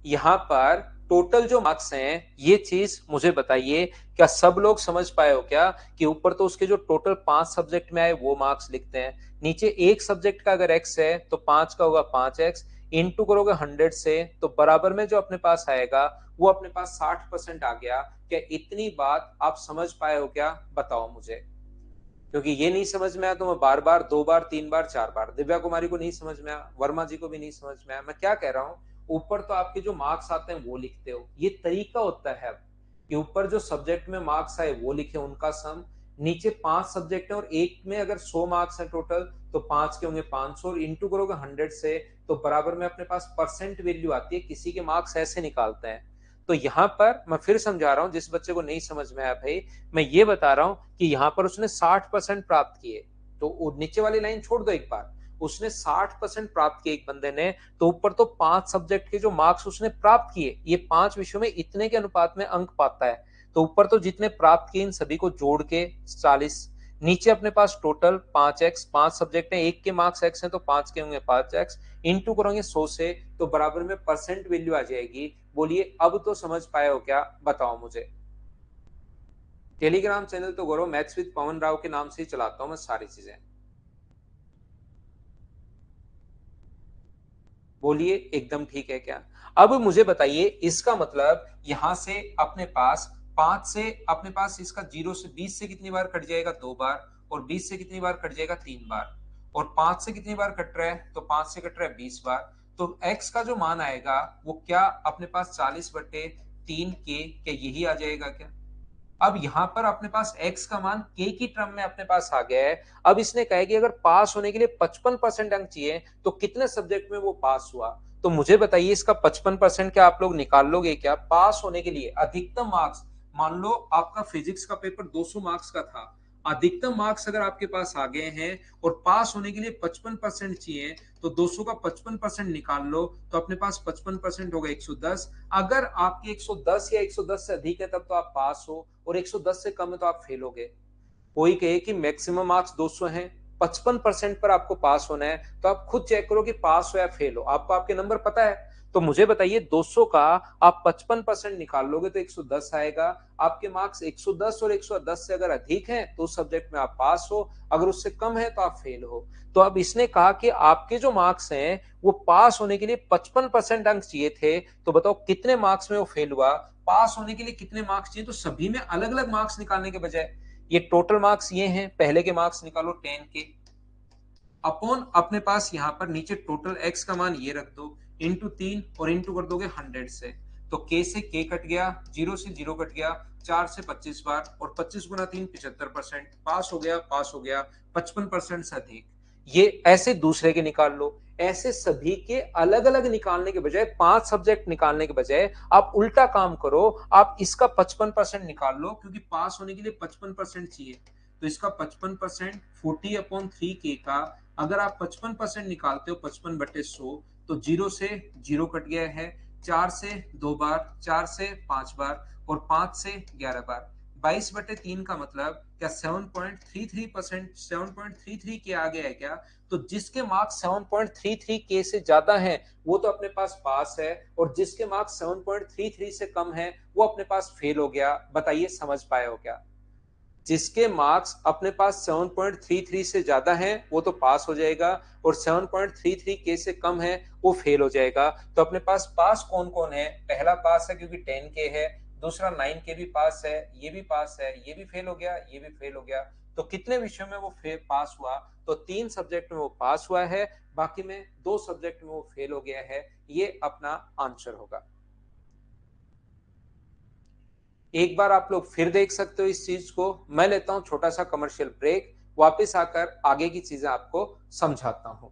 यहाँ पर टोटल जो मार्क्स हैं, ये चीज मुझे बताइए, क्या सब लोग समझ पाए हो क्या कि ऊपर तो उसके जो टोटल 5 सब्जेक्ट में आए वो मार्क्स लिखते हैं, नीचे एक सब्जेक्ट का अगर x है तो 5 का होगा 5x, इंटू करोगे 100 से तो बराबर में जो अपने पास आएगा वो अपने पास 60% आ गया। क्या इतनी बात आप समझ पाए हो क्या, बताओ मुझे। क्योंकि ये नहीं समझ में आया तो मैं बार बार, 2 बार, 3 बार, 4 बार, दिव्या कुमारी को नहीं समझ में आया, वर्मा जी को भी नहीं समझ में आया, मैं क्या कह रहा हूँ, ऊपर तो आपके जो मार्क्स आते हैं वो लिखते हो, ये तरीका होता है अब कि ऊपर जो सब्जेक्ट में मार्क्स आए वो लिखे उनका सम, नीचे 5 सब्जेक्ट है और एक में अगर 100 मार्क्स है टोटल तो 5 के होंगे 500 और इंटू करोगे 100 से तो बराबर में अपने पास परसेंट वैल्यू आती है, किसी के मार्क्स ऐसे निकालते हैं। तो यहां पर मैं फिर समझा रहा हूं, जिस बच्चे को नहीं समझ में आया भाई, मैं ये बता रहा हूं कि यहां पर उसने 60% प्राप्त किए, तो नीचे वाली लाइन छोड़ दो एक बार, उसने 60% प्राप्त किए एक बंदे ने, तो ऊपर तो 5 सब्जेक्ट के जो मार्क्स उसने प्राप्त किए, ये 5 विषयों में इतने के अनुपात में अंक पाता है, तो ऊपर तो जितने प्राप्त किए इन सभी को जोड़ के 40, नीचे अपने पास टोटल 5x, 5 सब्जेक्ट है, एक के मार्क्स x है तो 5 के होंगे 5x, इंटू करोगे 100 से तो बराबर में परसेंट वैल्यू आ जाएगी। बोलिए अब तो समझ पाए हो क्या, बताओ मुझे। टेलीग्राम चैनल तो गौरव मैथ्स विद पवन राव के नाम से ही चलाता हूं मैं सारी चीजें। बोलिए एकदम ठीक है क्या। अब मुझे बताइए इसका मतलब यहां से अपने पास 5 से अपने पास इसका 0 से 20 से कितनी बार कट जाएगा, 2 बार, और 20 से कितनी बार कट जाएगा, 3 बार, और 5 से कितनी बार कट रहा है, तो 5 से कट रहा है 20 बार। तो x का जो मान आएगा वो क्या अपने पास 40/3 के, क्या यही आ जाएगा क्या। अब यहां पर अपने पास x का मान k की टर्म में अपने पास आ गया है। अब इसने कहा कि अगर पास होने के लिए 55% अंक चाहिए तो कितने सब्जेक्ट में वो पास हुआ, तो मुझे बताइए इसका 55% क्या आप लोग निकाल लोगे क्या, पास होने के लिए अधिकतम मार्क्स, मान लो आपका फिजिक्स का पेपर 200 मार्क्स का था, अधिकतम मार्क्स अगर आपके पास आ गए हैं और पास होने के लिए 55% चाहिए, तो 200 का 55% निकाल लो तो अपने पास 55% होगा 110। अगर आपके 110 या 110 से अधिक है तब तो आप पास हो, और 110 से कम है तो आप फेल हो गए। कोई कहे कि मैक्सिमम मार्क्स 200 हैं, 55% पर आपको पास होना है, तो आप खुद चेक करो कि पास हो या फेल हो, आपको आपके नंबर पता है। तो मुझे बताइए 200 का आप 55% निकाल लोगे तो 110 आएगा। आपके मार्क्स 110 और 110 से अगर अधिक हैं तो उस सब्जेक्ट में आप पास हो, अगर उससे कम है तो आप फेल हो। तो अब इसने कहा कि आपके जो मार्क्स हैं वो पास होने के लिए 55% अंक चाहिए थे, तो बताओ कितने मार्क्स में वो फेल हुआ। पास होने के लिए कितने मार्क्स चाहिए, तो सभी में अलग अलग मार्क्स निकालने के बजाय ये टोटल मार्क्स ये हैं, पहले के मार्क्स निकालो 10 के अपॉन अपने पास यहां पर नीचे टोटल x का मान ये रख दो इंटू 3 और इंटू कर दोगे 100 से, तो k से k कट गया, 0 से 0 कट गया, 4 से 25 बार, और 25 गुना 3 75%, पास हो गया, पास हो गया 55% से अधिक। ये ऐसे दूसरे के निकाल लो, ऐसे सभी के अलग अलग निकालने के बजाय, 5 सब्जेक्ट निकालने के बजाय आप उल्टा काम करो, आप इसका 55% निकाल लो, क्योंकि पास होने के लिए 55% चाहिए, तो इसका 55% 40/3 का, अगर आप 55% निकालते हो 55/100 तो 0 से 0 कट गया है, 4 से 2 बार, 4 से 5 बार, और 5 से 11 बार, 22/3 का मतलब क्या 7.33%, 7.33 के आगे है क्या। तो जिसके मार्क्स 7.33 के से ज्यादा हैं वो तो अपने पास पास है, और जिसके मार्क्स 7.33 से कम है वो अपने पास फेल हो गया। बताइए समझ पाए हो क्या। जिसके मार्क्स अपने पास 7.33 से ज्यादा हैं वो तो पास हो जाएगा, और 7.33 के से कम है वो फेल हो जाएगा। तो अपने पास पास कौन कौन है, पहला पास है क्योंकि 10 के है, दूसरा 9 के भी पास है, ये भी पास है, ये भी फेल हो गया, ये भी फेल हो गया। तो कितने विषयों में वो पास हुआ, तो 3 सब्जेक्ट में वो पास हुआ है, बाकी में 2 सब्जेक्ट में वो फेल हो गया है। ये अपना आंसर होगा। एक बार आप लोग फिर देख सकते हो इस चीज को। मैं लेता हूं छोटा सा कमर्शियल ब्रेक, वापस आकर आगे की चीजें आपको समझाता हूं।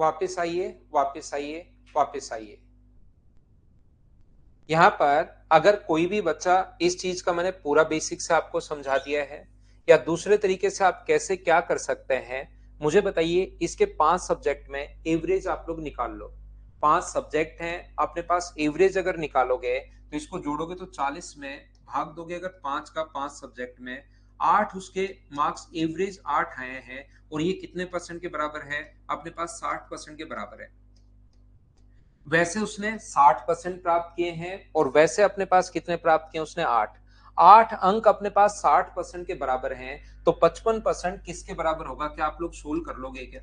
वापस आइए, वापस आइए, वापस आइए। यहाँ पर अगर कोई भी बच्चा, इस चीज का मैंने पूरा बेसिक से आपको समझा दिया है, या दूसरे तरीके से आप कैसे क्या कर सकते हैं मुझे बताइए। इसके 5 सब्जेक्ट में एवरेज आप लोग निकाल लो। 5 सब्जेक्ट हैं अपने पास, एवरेज अगर निकालोगे तो इसको जोड़ोगे तो 40 में भाग दोगे अगर 5 का 5 सब्जेक्ट में, 8 उसके मार्क्स एवरेज 8 आए हैं, और ये कितने परसेंट के बराबर है अपने पास? 60% के बराबर है। वैसे उसने 60% प्राप्त किए हैं, और वैसे अपने पास कितने प्राप्त किए? उसने 8। 8 अंक अपने पास 60% के बराबर हैं, तो 55% किसके बराबर होगा? क्या आप लोग सोल्व कर लोगे क्या?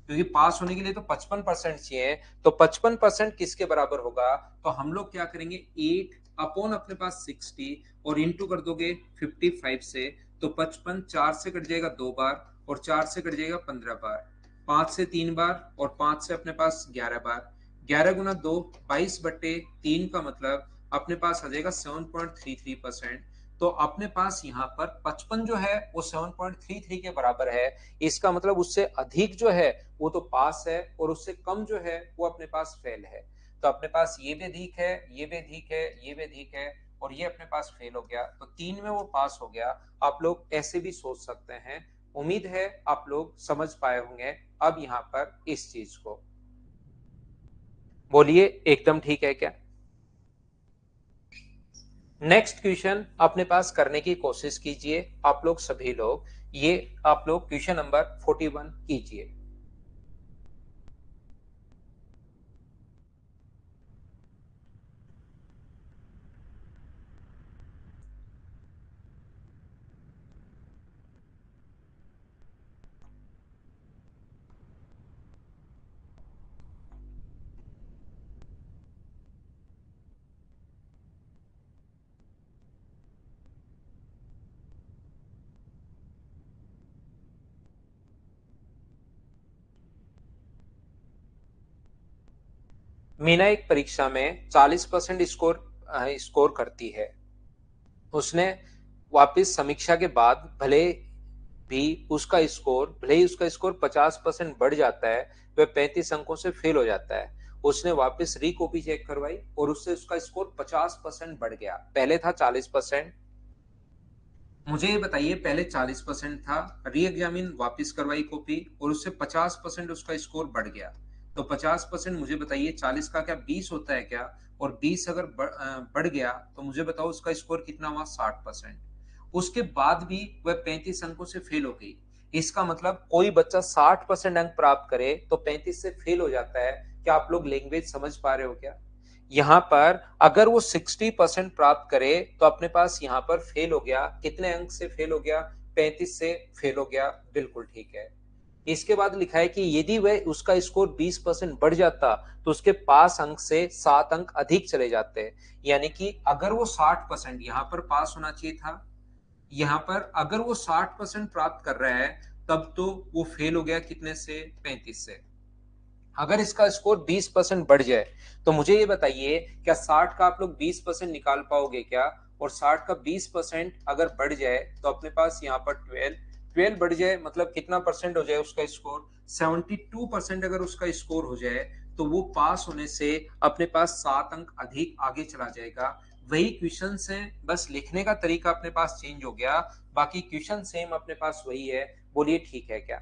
क्योंकि पास होने के लिए तो 55% चाहिए, तो 55% किसके बराबर होगा? तो हम लोग क्या करेंगे, 8 अपॉन अपने पास 60 और इंटू कर दोगे 55 से, तो 55 4 से कट जाएगा 2 बार, और 4 से कट जाएगा 15 बार, 5 से 3 बार, और 5 से अपने पास 11 बार। 11 गुना 2 22/3 का मतलब अपने पास आ जाएगा 7.33%। तो अपने पास यहाँ पर 55 जो है वो 7.33 के बराबर है। इसका मतलब उससे अधिक जो है वो तो पास है, और उससे कम जो है वो अपने पास फेल है। तो अपने पास ये भी अधिक है, ये भी अधिक है, ये भी अधिक है, और ये अपने पास फेल हो गया, तो 3 में वो पास हो गया। आप लोग ऐसे भी सोच सकते हैं। उम्मीद है आप लोग समझ पाए होंगे अब यहाँ पर इस चीज को। बोलिए एकदम ठीक है क्या? नेक्स्ट क्वेश्चन अपने पास करने की कोशिश कीजिए आप लोग सभी लोग। ये आप लोग क्वेश्चन नंबर 41 कीजिए। मीना एक परीक्षा में 40% स्कोर करती है। उसने वापस समीक्षा के बाद भी भले ही उसका स्कोर 50% बढ़ जाता है, वह 35 अंकों से फेल हो जाता है। उसने वापस री कॉपी चेक करवाई और उससे उसका स्कोर 50% बढ़ गया। पहले था 40%। मुझे ये बताइए, पहले 40% था, री एग्जामिन वापस करवाई कॉपी और उससे 50% उसका स्कोर बढ़ गया। तो 50% मुझे बताइए, 40 का क्या 20 होता है क्या? और 20 अगर बढ़ गया तो मुझे बताओ उसका स्कोर कितना हुआ? 60%। उसके बाद भी वह 35 अंकों से फेल हो गई। इसका मतलब कोई बच्चा 60% अंक प्राप्त करे तो 35 से फेल हो जाता है। क्या आप लोग लैंग्वेज समझ पा रहे हो क्या? यहाँ पर अगर वो 60% प्राप्त करे तो अपने पास यहाँ पर फेल हो गया। कितने अंक से फेल हो गया? 35 से फेल हो गया। बिल्कुल ठीक है। इसके बाद लिखा है कि यदि वह उसका स्कोर 20% बढ़ जाता तो उसके पास अंक से 7 अंक अधिक चले जाते। यानी कि अगर वो 60% यहाँ पर पास होना चाहिए था, यहाँ पर अगर वो 60% प्राप्त कर रहा है, तब तो वो फेल हो गया कितने से? 35 से। अगर इसका स्कोर 20% बढ़ जाए तो मुझे ये बताइए, क्या 60 का आप लोग 20% निकाल पाओगे क्या? और 60 का 20% अगर बढ़ जाए तो अपने पास यहाँ पर 12 बढ़ जाए, मतलब कितना परसेंट हो जाए उसका स्कोर? 72% अगर उसका स्कोर हो जाए तो वो पास होने से अपने पास 7 अंक अधिक आगे चला जाएगा। वही क्वेश्चन है, बस लिखने का तरीका अपने पास चेंज हो गया, बाकी क्वेश्चन सेम अपने पास वही है। बोलिए ठीक है क्या?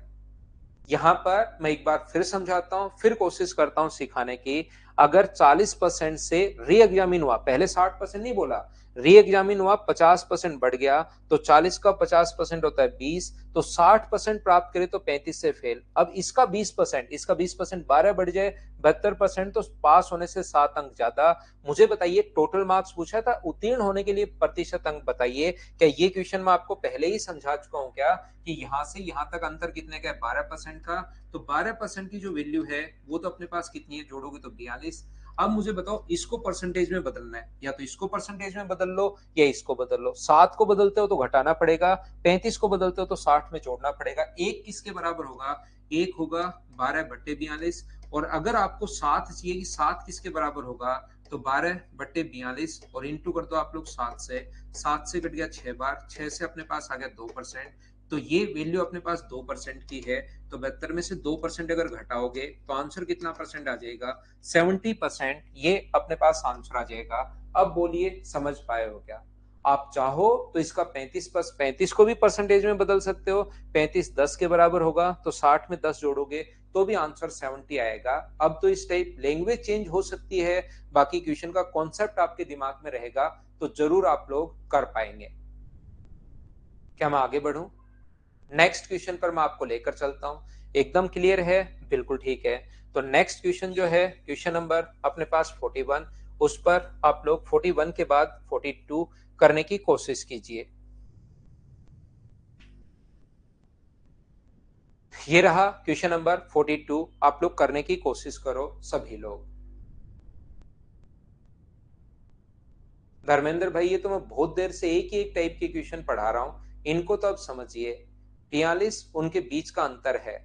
यहाँ पर मैं एक बार फिर समझाता हूं, फिर कोशिश करता हूं सिखाने की। अगर 40% से री एग्जामिन हुआ, पहले 60% नहीं बोला, री एग्जामिन हुआ, 50% बढ़ गया, तो 40 का 50% होता है 20, तो 60% प्राप्त करे तो 35 से फेल। अब इसका 20%, इसका 20% 12 बढ़ जाए 72%, तो पास होने से 7 अंक ज्यादा। मुझे बताइए, टोटल मार्क्स पूछा था, उत्तीर्ण होने के लिए प्रतिशत अंक बताइए। क्या ये क्वेश्चन मैं आपको पहले ही समझा चुका हूं क्या, कि यहां से यहां तक अंतर कितने का है? 12% का। तो 12% की जो वैल्यू है वो तो अपने पास कितनी है? जोड़ोगे तो 42। अब मुझे बताओ, इसको परसेंटेज में बदलना है, या तो इसको परसेंटेज में बदल लो या इसको बदल लो। 7 को बदलते हो तो घटाना पड़ेगा, 35 को बदलते हो तो 60 में जोड़ना पड़ेगा। एक किसके बराबर होगा? एक होगा 12/42। और अगर आपको 7 चाहिए कि 7 किसके बराबर होगा, तो 12/42 और इंटू कर दो आप लोग 7 से। 7 से कट गया 6 बार, 6 से अपने पास आ गया 2%। तो ये वैल्यू अपने पास 2% की है, तो 72 में से 2% अगर घटाओगे तो आंसर कितना परसेंट आ जाएगा? 70%। ये अपने पास आंसर आ जाएगा। अब बोलिए समझ पाए हो क्या? आप चाहो तो इसका 35 को भी परसेंटेज में बदल सकते हो। 35 10 के बराबर होगा तो 60 में 10 जोड़ोगे तो भी आंसर 70 आएगा। अब तो इस टाइप लैंग्वेज चेंज हो सकती है, बाकी क्वेश्चन का कॉन्सेप्ट आपके दिमाग में रहेगा तो जरूर आप लोग कर पाएंगे। क्या मैं आगे बढ़ूं? नेक्स्ट क्वेश्चन पर मैं आपको लेकर चलता हूं। एकदम क्लियर है? बिल्कुल ठीक है। तो नेक्स्ट क्वेश्चन जो है क्वेश्चन नंबर अपने पास 41, उस पर आप लोग 41 के बाद 42 करने की कोशिश कीजिए। ये रहा क्वेश्चन नंबर 42, आप लोग करने की कोशिश करो सभी लोग। धर्मेंद्र भाई ये तो मैं बहुत देर से एक ही एक टाइप के क्वेश्चन पढ़ा रहा हूं, इनको तो अब समझिए। 43 उनके बीच का अंतर है।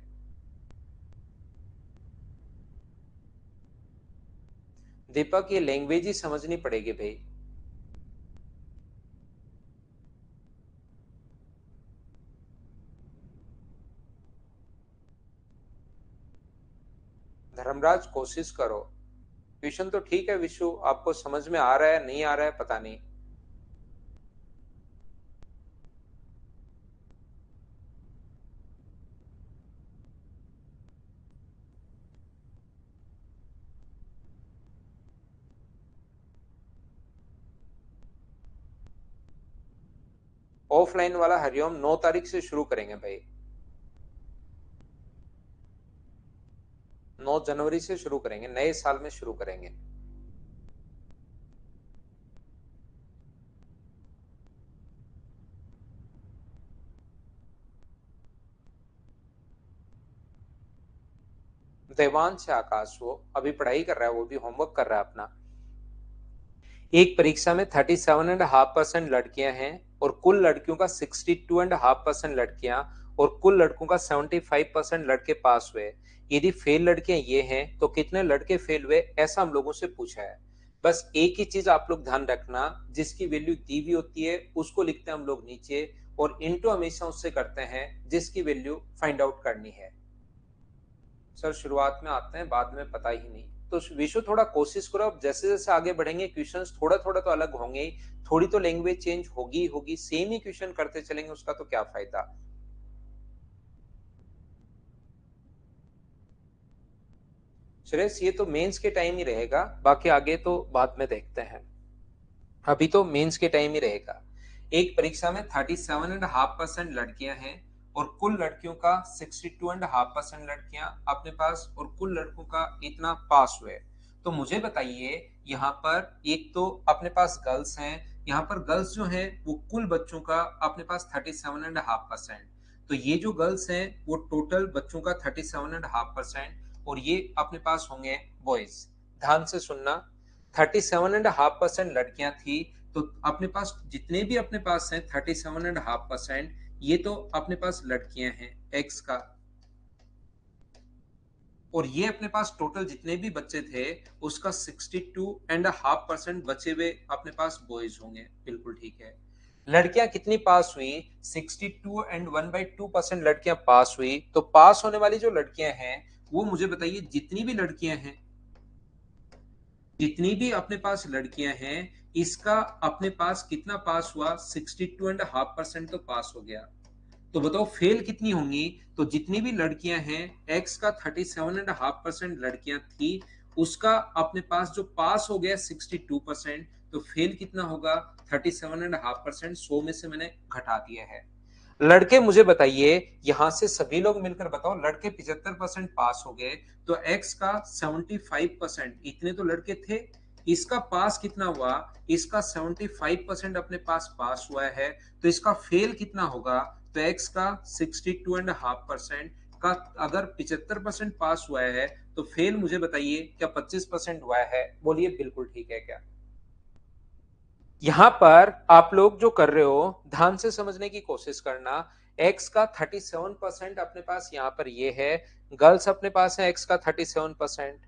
दीपक ये लैंग्वेज ही समझनी पड़ेगी भाई। धर्मराज कोशिश करो। क्वेश्चन तो ठीक है विशु, आपको समझ में आ रहा है नहीं आ रहा है पता नहीं। ऑफलाइन वाला हरिओम 9 तारीख से शुरू करेंगे भाई। 9 जनवरी से शुरू करेंगे, नए साल में शुरू करेंगे। देवांश से आकाश, वो अभी पढ़ाई कर रहा है, वो भी होमवर्क कर रहा है अपना। एक परीक्षा में 37.5% लड़कियां हैं और कुल लड़कियों का 62.5% लड़कियां और कुल लड़कों का 75% लड़के पास हुए। यदि फेल लड़कियां ये हैं तो कितने लड़के फेल हुए, ऐसा हम लोगों से पूछा है। बस एक ही चीज आप लोग ध्यान रखना, जिसकी वैल्यू दी हुई होती है उसको लिखते हैं हम लोग नीचे, और इंटू हमेशा उससे करते हैं जिसकी वैल्यू फाइंड आउट करनी है। सर शुरुआत में आते हैं, बाद में पता ही नहीं। तो विशु थोड़ा कोशिश करो, अब जैसे जैसे आगे बढ़ेंगे क्वेश्चंस थोड़ा थोड़ा तो अलग होंगे ही, थोड़ी तो लैंग्वेज चेंज होगी होगी, सेम ही क्वेश्चन करते चलेंगे उसका तो क्या फायदा। सुरेश ये तो मेंस के टाइम ही रहेगा, बाकी आगे तो बाद में देखते हैं। अभी तो मेंस के टाइम ही रहेगा। एक परीक्षा में 37.5% लड़कियां हैं और कुल लड़कियों का 62.5% लड़कियां अपने पास और कुल लड़कों का इतना पास हुए। तो मुझे बताइए यहाँ पर एक तो अपने पास गर्ल्स हैं, यहाँ पर गर्ल्स जो हैं वो कुल बच्चों का अपने पास 37.5%। तो ये जो गर्ल्स हैं वो टोटल बच्चों का 37.5% और ये अपने पास होंगे बॉयज। ध्यान से सुनना, 37.5% लड़कियां थी, तो अपने पास जितने भी अपने पास हैं 37.5%, ये तो अपने पास लड़कियां हैं एक्स का, और ये अपने पास टोटल जितने भी बच्चे थे उसका 62.5% बचे हुए अपने पास बॉयज होंगे। बिल्कुल ठीक है। लड़कियां कितनी पास हुई? 62 and 1/2% लड़कियां पास हुई। तो पास होने वाली जो लड़कियां हैं वो मुझे बताइए, जितनी भी लड़कियां हैं, जितनी भी अपने पास लड़कियां हैं, इसका अपने पास कितना पास हुआ? 62.5% तो पास हो गया। तो बताओ फेल कितनी होंगी? तो जितनी भी लड़कियां हैं, एक्स का 37.5% लड़कियां थी, उसका अपने पास जो पास हो गया 62%, तो फेल कितना होगा? 37.5%। 100 में से मैंने घटा दिया है। लड़के मुझे बताइए, यहां से सभी लोग मिलकर बताओ, लड़के 75% पास हो गए, तो एक्स का 75%, इतने तो लड़के थे, इसका पास कितना हुआ? इसका 75% अपने पास पास हुआ है, तो इसका फेल कितना होगा? तो एक्स का 62.5% का अगर 75% पास हुआ है तो फेल मुझे बताइए क्या 25% हुआ है? बोलिए बिल्कुल ठीक है क्या? यहां पर आप लोग जो कर रहे हो ध्यान से समझने की कोशिश करना। एक्स का 37% अपने पास यहाँ पर ये है, गर्ल्स अपने पास है एक्स का 37%।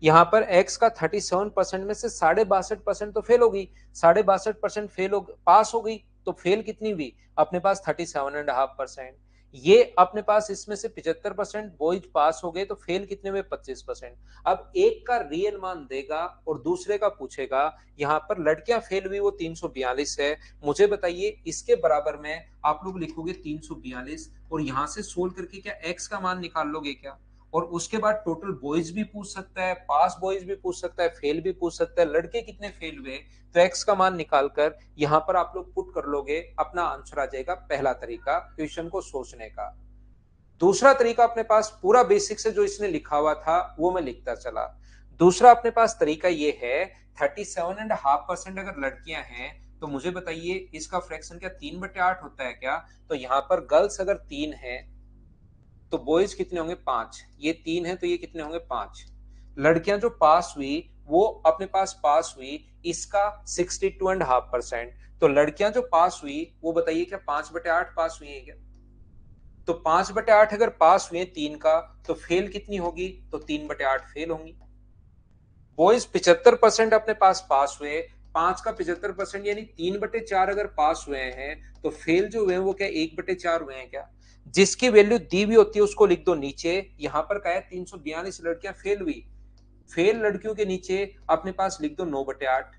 यहाँ पर एक्स का 37% में से 62.5% तो फेल होगी, 62.5% फेल हो पास हो गई, तो फेल कितनी हुई? अपने पास 37.5%। ये अपने पास इसमें से 75% बॉयज पास हो गए तो फेल कितने में 25%। अब एक का रियल मान देगा और दूसरे का पूछेगा। यहाँ पर लड़कियां फेल हुई वो 342 है। मुझे बताइए इसके बराबर में आप लोग लिखोगे 342 और यहां से सोल्व करके क्या एक्स का मान निकाल लोगे क्या। और उसके बाद टोटल बॉयज भी पूछ सकता है, पास बॉयज भी पूछ सकता है, फेल भी पूछ सकता है, लड़के कितने फेल हुए, तो एक्स का मान निकालकर यहां पर आप लोग पुट कर लोगे, अपना आंसर आ जाएगा। पहला तरीका क्वेश्चन को सोचने का। दूसरा तरीका अपने पास पूरा बेसिक से जो इसने लिखा हुआ था वो मैं लिखता चला। दूसरा अपने पास तरीका ये है, 37.5% अगर लड़कियां हैं तो मुझे बताइए इसका फ्रैक्शन क्या 3/8 होता है क्या। तो यहां पर गर्ल्स अगर 3 है तो बॉयज कितने होंगे 5, ये 3 है तो ये कितने होंगे 5। लड़कियां जो पास हुई वो अपने पास पास हुई इसका 62.5%। तो लड़कियां जो पास हुई वो बताइए क्या 5/8 पास हुई है क्या। तो 5/8 अगर पास हुए 3 का तो फेल कितनी होगी, तो 3/8 फेल होंगी। बॉयज 75% अपने पास हुए, 5 का 75% यानी 3/4 अगर पास हुए हैं तो फेल जो हुए वो क्या 1/4 हुए हैं क्या। जिसकी वैल्यू दी हुई होती है उसको लिख दो नीचे। यहां पर क्या है 342 लड़कियां फेल हुई, फेल लड़कियों के नीचे अपने पास लिख दो 9/8।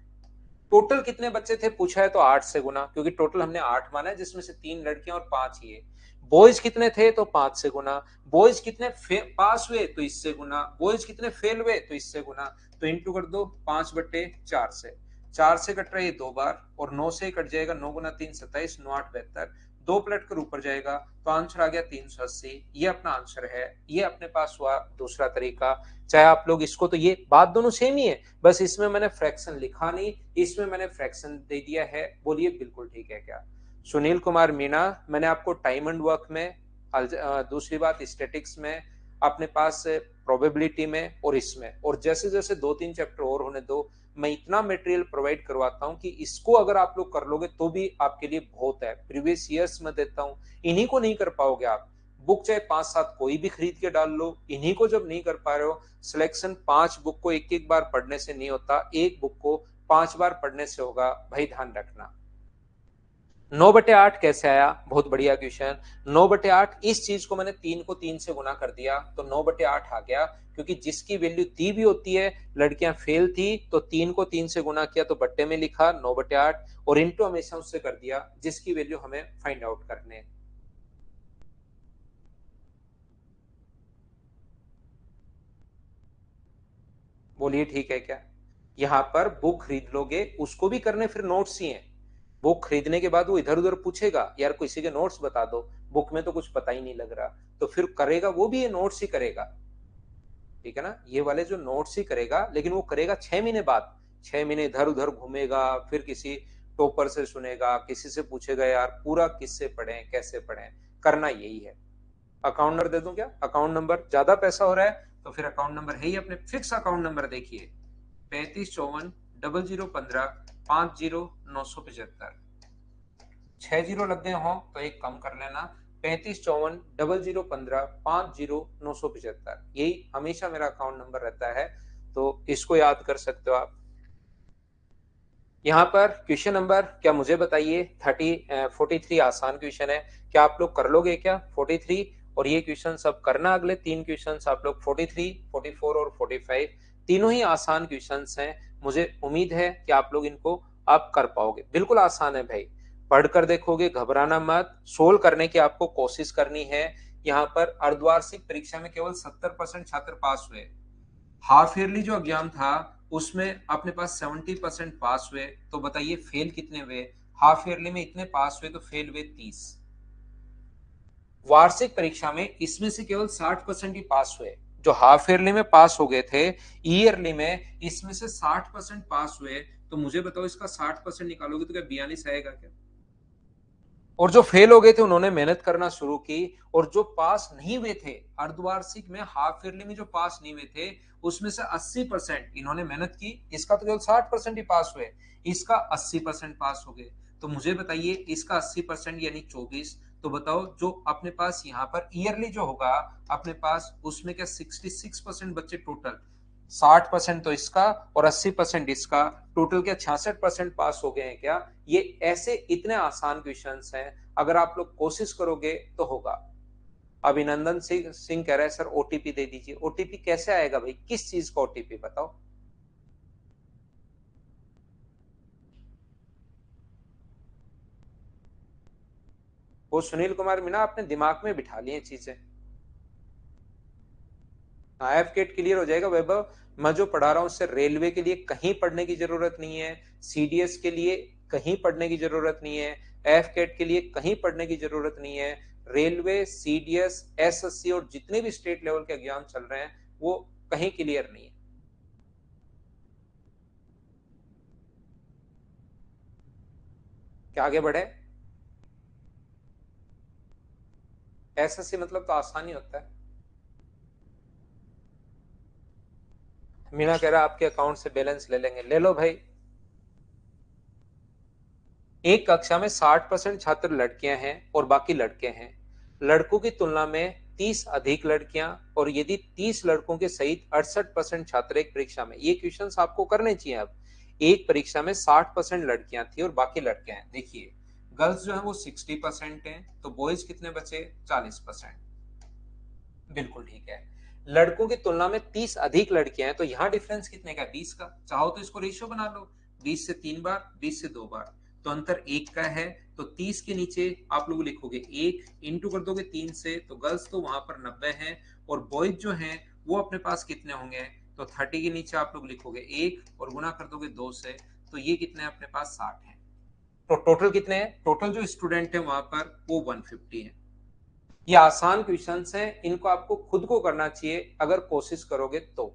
टोटल कितने बच्चे थे पूछा है तो 8 से गुना, क्योंकि टोटल हमने 8 माना है जिसमें से 3 लड़कियां और 5 ही है। बॉयज कितने थे तो 5 से गुना। बॉयज कितने पास हुए तो इससे गुना। बॉयज कितने फेल हुए तो इससे गुना। तो इंटू कर दो 5/4 से। 4 से कट रहा है 2 बार और 9 से कट जाएगा। 9 गुना 3 27, 9 8 72, 2 पलट कर ऊपर जाएगा तो आंसर आ गया 380। ये अपना आंसर है। ये अपने पास हुआ दूसरा तरीका। चाहे आप लोग इसको, तो ये बात दोनों सेम ही है, बस इसमें मैंने फ्रैक्शन लिखा नहीं, इसमें मैंने फ्रैक्शन दे दिया है। बोलिए बिल्कुल ठीक है क्या। सुनील कुमार मीणा, मैंने आपको टाइम एंड वर्क में, दूसरी बात स्टैटिक्स में, अपने पास प्रोबेबिलिटी में और इसमें, और जैसे जैसे 2-3 चैप्टर और होने दो, मैं इतना मटेरियल प्रोवाइड करवाता हूं कि इसको अगर आप लोग कर लोगे तो भी आपके लिए बहुत है। प्रीवियस ईयर्स में देता हूं, इन्हीं को नहीं कर पाओगे आप। बुक चाहे 5-7 कोई भी खरीद के डाल लो, इन्हीं को जब नहीं कर पा रहे हो। सिलेक्शन 5 बुक को एक एक बार पढ़ने से नहीं होता, एक बुक को 5 बार पढ़ने से होगा, भाई ध्यान रखना। 9/8 कैसे आया, बहुत बढ़िया क्वेश्चन। 9/8 इस चीज को मैंने 3 को 3 से गुना कर दिया तो 9/8 आ गया, क्योंकि जिसकी वैल्यू दी भी होती है, लड़कियां फेल थी तो 3 को 3 से गुना किया तो बट्टे में लिखा 9/8 और इंटू हमेशा उससे कर दिया जिसकी वैल्यू हमें फाइंड आउट करने। बोलिए ठीक है क्या। यहाँ पर बुक खरीद लोगे उसको भी करने फिर नोट्स ही हैं। बुक खरीदने के बाद वो इधर उधर पूछेगा यार किसी के नोट्स बता दो, बुक में तो कुछ पता ही नहीं लग रहा, तो फिर करेगा वो भी ये नोट्स ही करेगा। ठीक है ना, ये वाले जो नोट्स ही करेगा, लेकिन वो करेगा 6 महीने बाद। 6 महीने इधर उधर घूमेगा, फिर किसी टॉपर से सुनेगा, किसी से पूछेगा यार पूरा किससे पढ़े कैसे पढ़े। करना यही है। अकाउंट नंबर दे दूं क्या, अकाउंट नंबर, ज्यादा पैसा हो रहा है तो फिर अकाउंट नंबर है ही अपने फिक्स अकाउंट नंबर देखिए, 3554 0015 50 975। 6 जीरो लग गए हो तो एक कम कर लेना, 3554 0015 50 975, यही हमेशा मेरा अकाउंट नंबर रहता है, तो इसको याद कर सकते हो आप। यहाँ पर क्वेश्चन नंबर क्या मुझे बताइए, 43 आसान क्वेश्चन है, क्या आप लोग कर लोगे क्या 43। और ये क्वेश्चन सब करना, अगले 3 क्वेश्चन आप लोग 43, 44 और 45 तीनों ही आसान क्वेश्चन हैं। मुझे उम्मीद है कि आप लोग इनको आप कर पाओगे, बिल्कुल आसान है भाई। पढ़कर देखोगे, घबराना मत, सोल्व करने की आपको कोशिश करनी है। यहाँ पर अर्धवार्षिक परीक्षा में केवल 70% छात्र पास हुए। हाफ ईयरली जो एग्जाम था उसमें अपने पास 70% पास हुए, तो बताइए फेल कितने हुए। हाफ ईयरली में इतने पास हुए तो फेल हुए 30। वार्षिक परीक्षा में इसमें से केवल 60% ही पास हुए, जो हाफ ईयरली में पास हो गए थे। ईयरली में इसमें से 60% पास हुए, तो मुझे बताओ इसका 60% निकालोगे तो क्या 42 आएगा क्या। और जो फेल हो गए थे उन्होंने मेहनत करना शुरू की, और जो पास नहीं हुए थे अर्धवार्षिक में, हाफ ईयरली में जो पास नहीं हुए थे उसमें से 80% इन्होंने मेहनत की, इसका तो केवल 60% ही पास हुए, इसका 80% पास हो गए। तो मुझे बताइए इसका 80% यानी 24। तो बताओ जो अपने पास यहाँ पर ईयरली जो होगा अपने पास, उसमें क्या 66% बच्चे टोटल, 60% तो इसका और 80% इसका, टोटल क्या 66% पास हो गए हैं क्या। ये ऐसे इतने आसान क्वेश्चंस हैं, अगर आप लोग कोशिश करोगे तो होगा। अभिनंदन सिंह सिंह कह रहा है सर ओटीपी दे दीजिए। ओटीपी कैसे आएगा भाई, किस चीज का ओटीपी बताओ। वो सुनील कुमार मीना आपने दिमाग में बिठा लिए चीजें। एफ गेट क्लियर हो जाएगा वैभव। मैं जो पढ़ा रहा हूं उससे रेलवे के लिए कहीं पढ़ने की जरूरत नहीं है, सीडीएस के लिए कहीं पढ़ने की जरूरत नहीं है, एफ गेट के लिए कहीं पढ़ने की जरूरत नहीं है। रेलवे, सीडीएस, एसएससी और जितने भी स्टेट लेवल के एग्जाम चल रहे हैं वो कहीं क्लियर नहीं है। क्या आगे बढ़े। एसएससी मतलब तो आसानी होता है। मीना कह रहा है आपके अकाउंट से बैलेंस ले लेंगे, ले लो भाई। एक कक्षा में 60% छात्र लड़कियां हैं और बाकी लड़के हैं। लड़कों की तुलना में 30 अधिक लड़कियां, और यदि 30 लड़कों के सहित 68% छात्र एक परीक्षा में, ये क्वेश्चंस आपको करने चाहिए। अब एक परीक्षा में 60% लड़कियां थी और बाकी लड़के हैं। देखिए गर्ल्स जो है वो 60% हैं, तो बॉयज कितने बचे, 40%। बिल्कुल ठीक है। लड़कों की तुलना में 30 अधिक लड़कियां हैं, तो यहाँ डिफरेंस कितने का, 20 का। चाहो तो इसको रेशियो बना लो, 20 से 3 बार, 20 से 2 बार, तो अंतर 1 का है। तो 30 के नीचे आप लोग लिखोगे 1, इंटू कर दोगे 3 से, तो गर्ल्स तो वहां पर 90 है, और बॉयज जो हैं वो अपने पास कितने होंगे, तो 30 के नीचे आप लोग लिखोगे 1 और गुना कर दोगे 2 से, तो ये कितने अपने पास 60 है। तो टोटल कितने हैं, टोटल जो स्टूडेंट है वहां पर वो 150 है। ये आसान क्वेश्चंस हैं, इनको आपको खुद को करना चाहिए अगर कोशिश करोगे तो।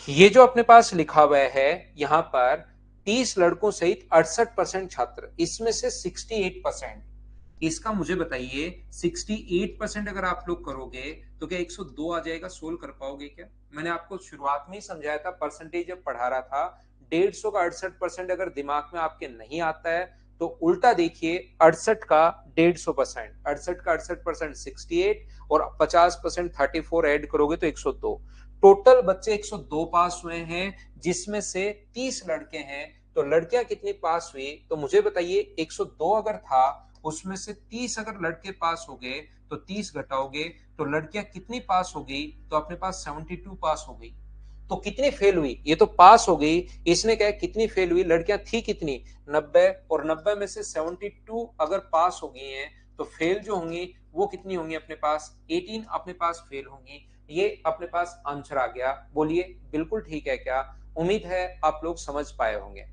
ये जो अपने पास लिखा हुआ है यहां पर 30 लड़कों सहित 68% छात्र, इसमें से 68%, इसका मुझे बताइए 68% अगर आप लोग करोगे तो क्या 102 आ जाएगा, सोल्व कर पाओगे क्या। मैंने आपको शुरुआत में ही समझाया था, परसेंटेज जब पढ़ा रहा था, 150 का 68% अगर दिमाग में आपके नहीं आता है तो उल्टा देखिए, 68 का 150%, 68 का 68% 68, और 50% 34 ऐड करोगे तो 102। टोटल बच्चे 102 पास हुए हैं, जिसमें से 30 लड़के हैं। तो लड़कियां कितनी पास हुई, तो मुझे बताइए 102 अगर था, उसमें से 30 अगर लड़के पास हो गए तो 30 घटाओगे तो लड़कियां कितनी पास हो गई, तो अपने पास 72 पास हो गई। तो कितनी फेल हुई, ये तो पास हो गई, इसने क्या कितनी फेल हुई, लड़कियां थी कितनी, 90, और 90 में से 72 अगर पास हो गई हैं तो फेल जो होंगी वो कितनी होंगी, अपने पास 18 अपने पास फेल होंगी। ये अपने पास आंसर आ गया। बोलिए बिल्कुल ठीक है क्या। उम्मीद है आप लोग समझ पाए होंगे।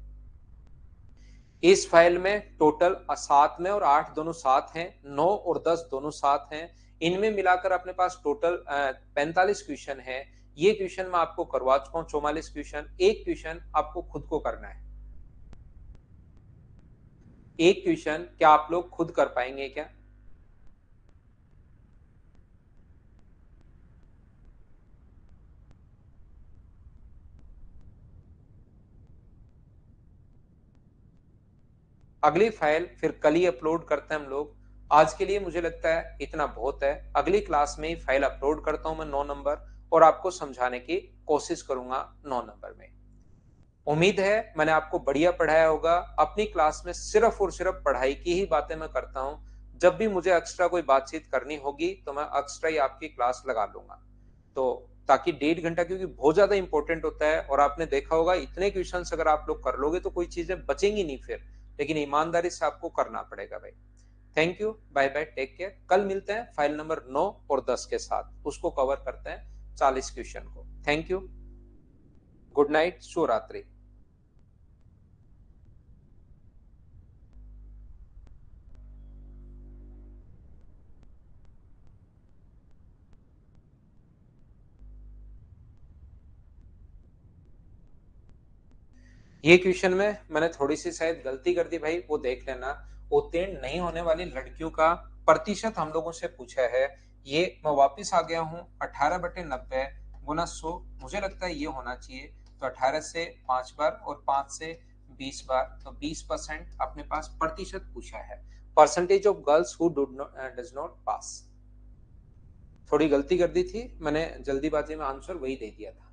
इस फाइल में टोटल 7 में और 8 दोनों साथ हैं, 9 और 10 दोनों साथ हैं। इनमें मिलाकर अपने पास टोटल 45 क्वेश्चन है। ये क्वेश्चन मैं आपको करवा चुका हूं, 44 क्वेश्चन। एक क्वेश्चन आपको खुद को करना है। एक क्वेश्चन क्या आप लोग खुद कर पाएंगे क्या। अगली फाइल फिर कल ही अपलोड करते हैं हम लोग। आज के लिए मुझे लगता है इतना बहुत है। अगली क्लास में ही फाइल अपलोड करता हूं मैं 9 नंबर, और आपको समझाने की कोशिश करूंगा 9 नंबर में। उम्मीद है मैंने आपको बढ़िया पढ़ाया होगा। अपनी क्लास में सिर्फ और सिर्फ पढ़ाई की ही बातें मैं करता हूं। जब भी मुझे एक्स्ट्रा कोई बातचीत करनी होगी तो मैं एक्स्ट्रा ही आपकी क्लास लगा लूंगा, तो ताकि 1.5 घंटा, क्योंकि बहुत ज्यादा इंपॉर्टेंट होता है, और आपने देखा होगा इतने क्वेश्चंस अगर आप लोग कर लोगे तो कोई चीजें बचेंगी नहीं फिर, लेकिन ईमानदारी से आपको करना पड़ेगा भाई। Thank you, bye bye, take care. कल मिलते हैं फाइल नंबर 9 और 10 के साथ, उसको कवर करते हैं 40 क्वेश्चन को। थैंक यू, गुड नाइट, शुभ रात्रि। ये क्वेश्चन में मैंने थोड़ी सी शायद गलती कर दी भाई, वो देख लेना। उत्तीर्ण नहीं होने वाली लड़कियों का प्रतिशत हम लोगों से पूछा है। ये मैं वापस आ गया हूँ, 18/90 गुना 100, मुझे लगता है ये होना चाहिए। तो 18 से 5 बार और 5 से 20 बार, तो 20% अपने पास प्रतिशत पूछा है। Percentage of girls who does not pass. थोड़ी गलती कर दी थी मैंने, जल्दीबाजी में आंसर वही दे दिया था।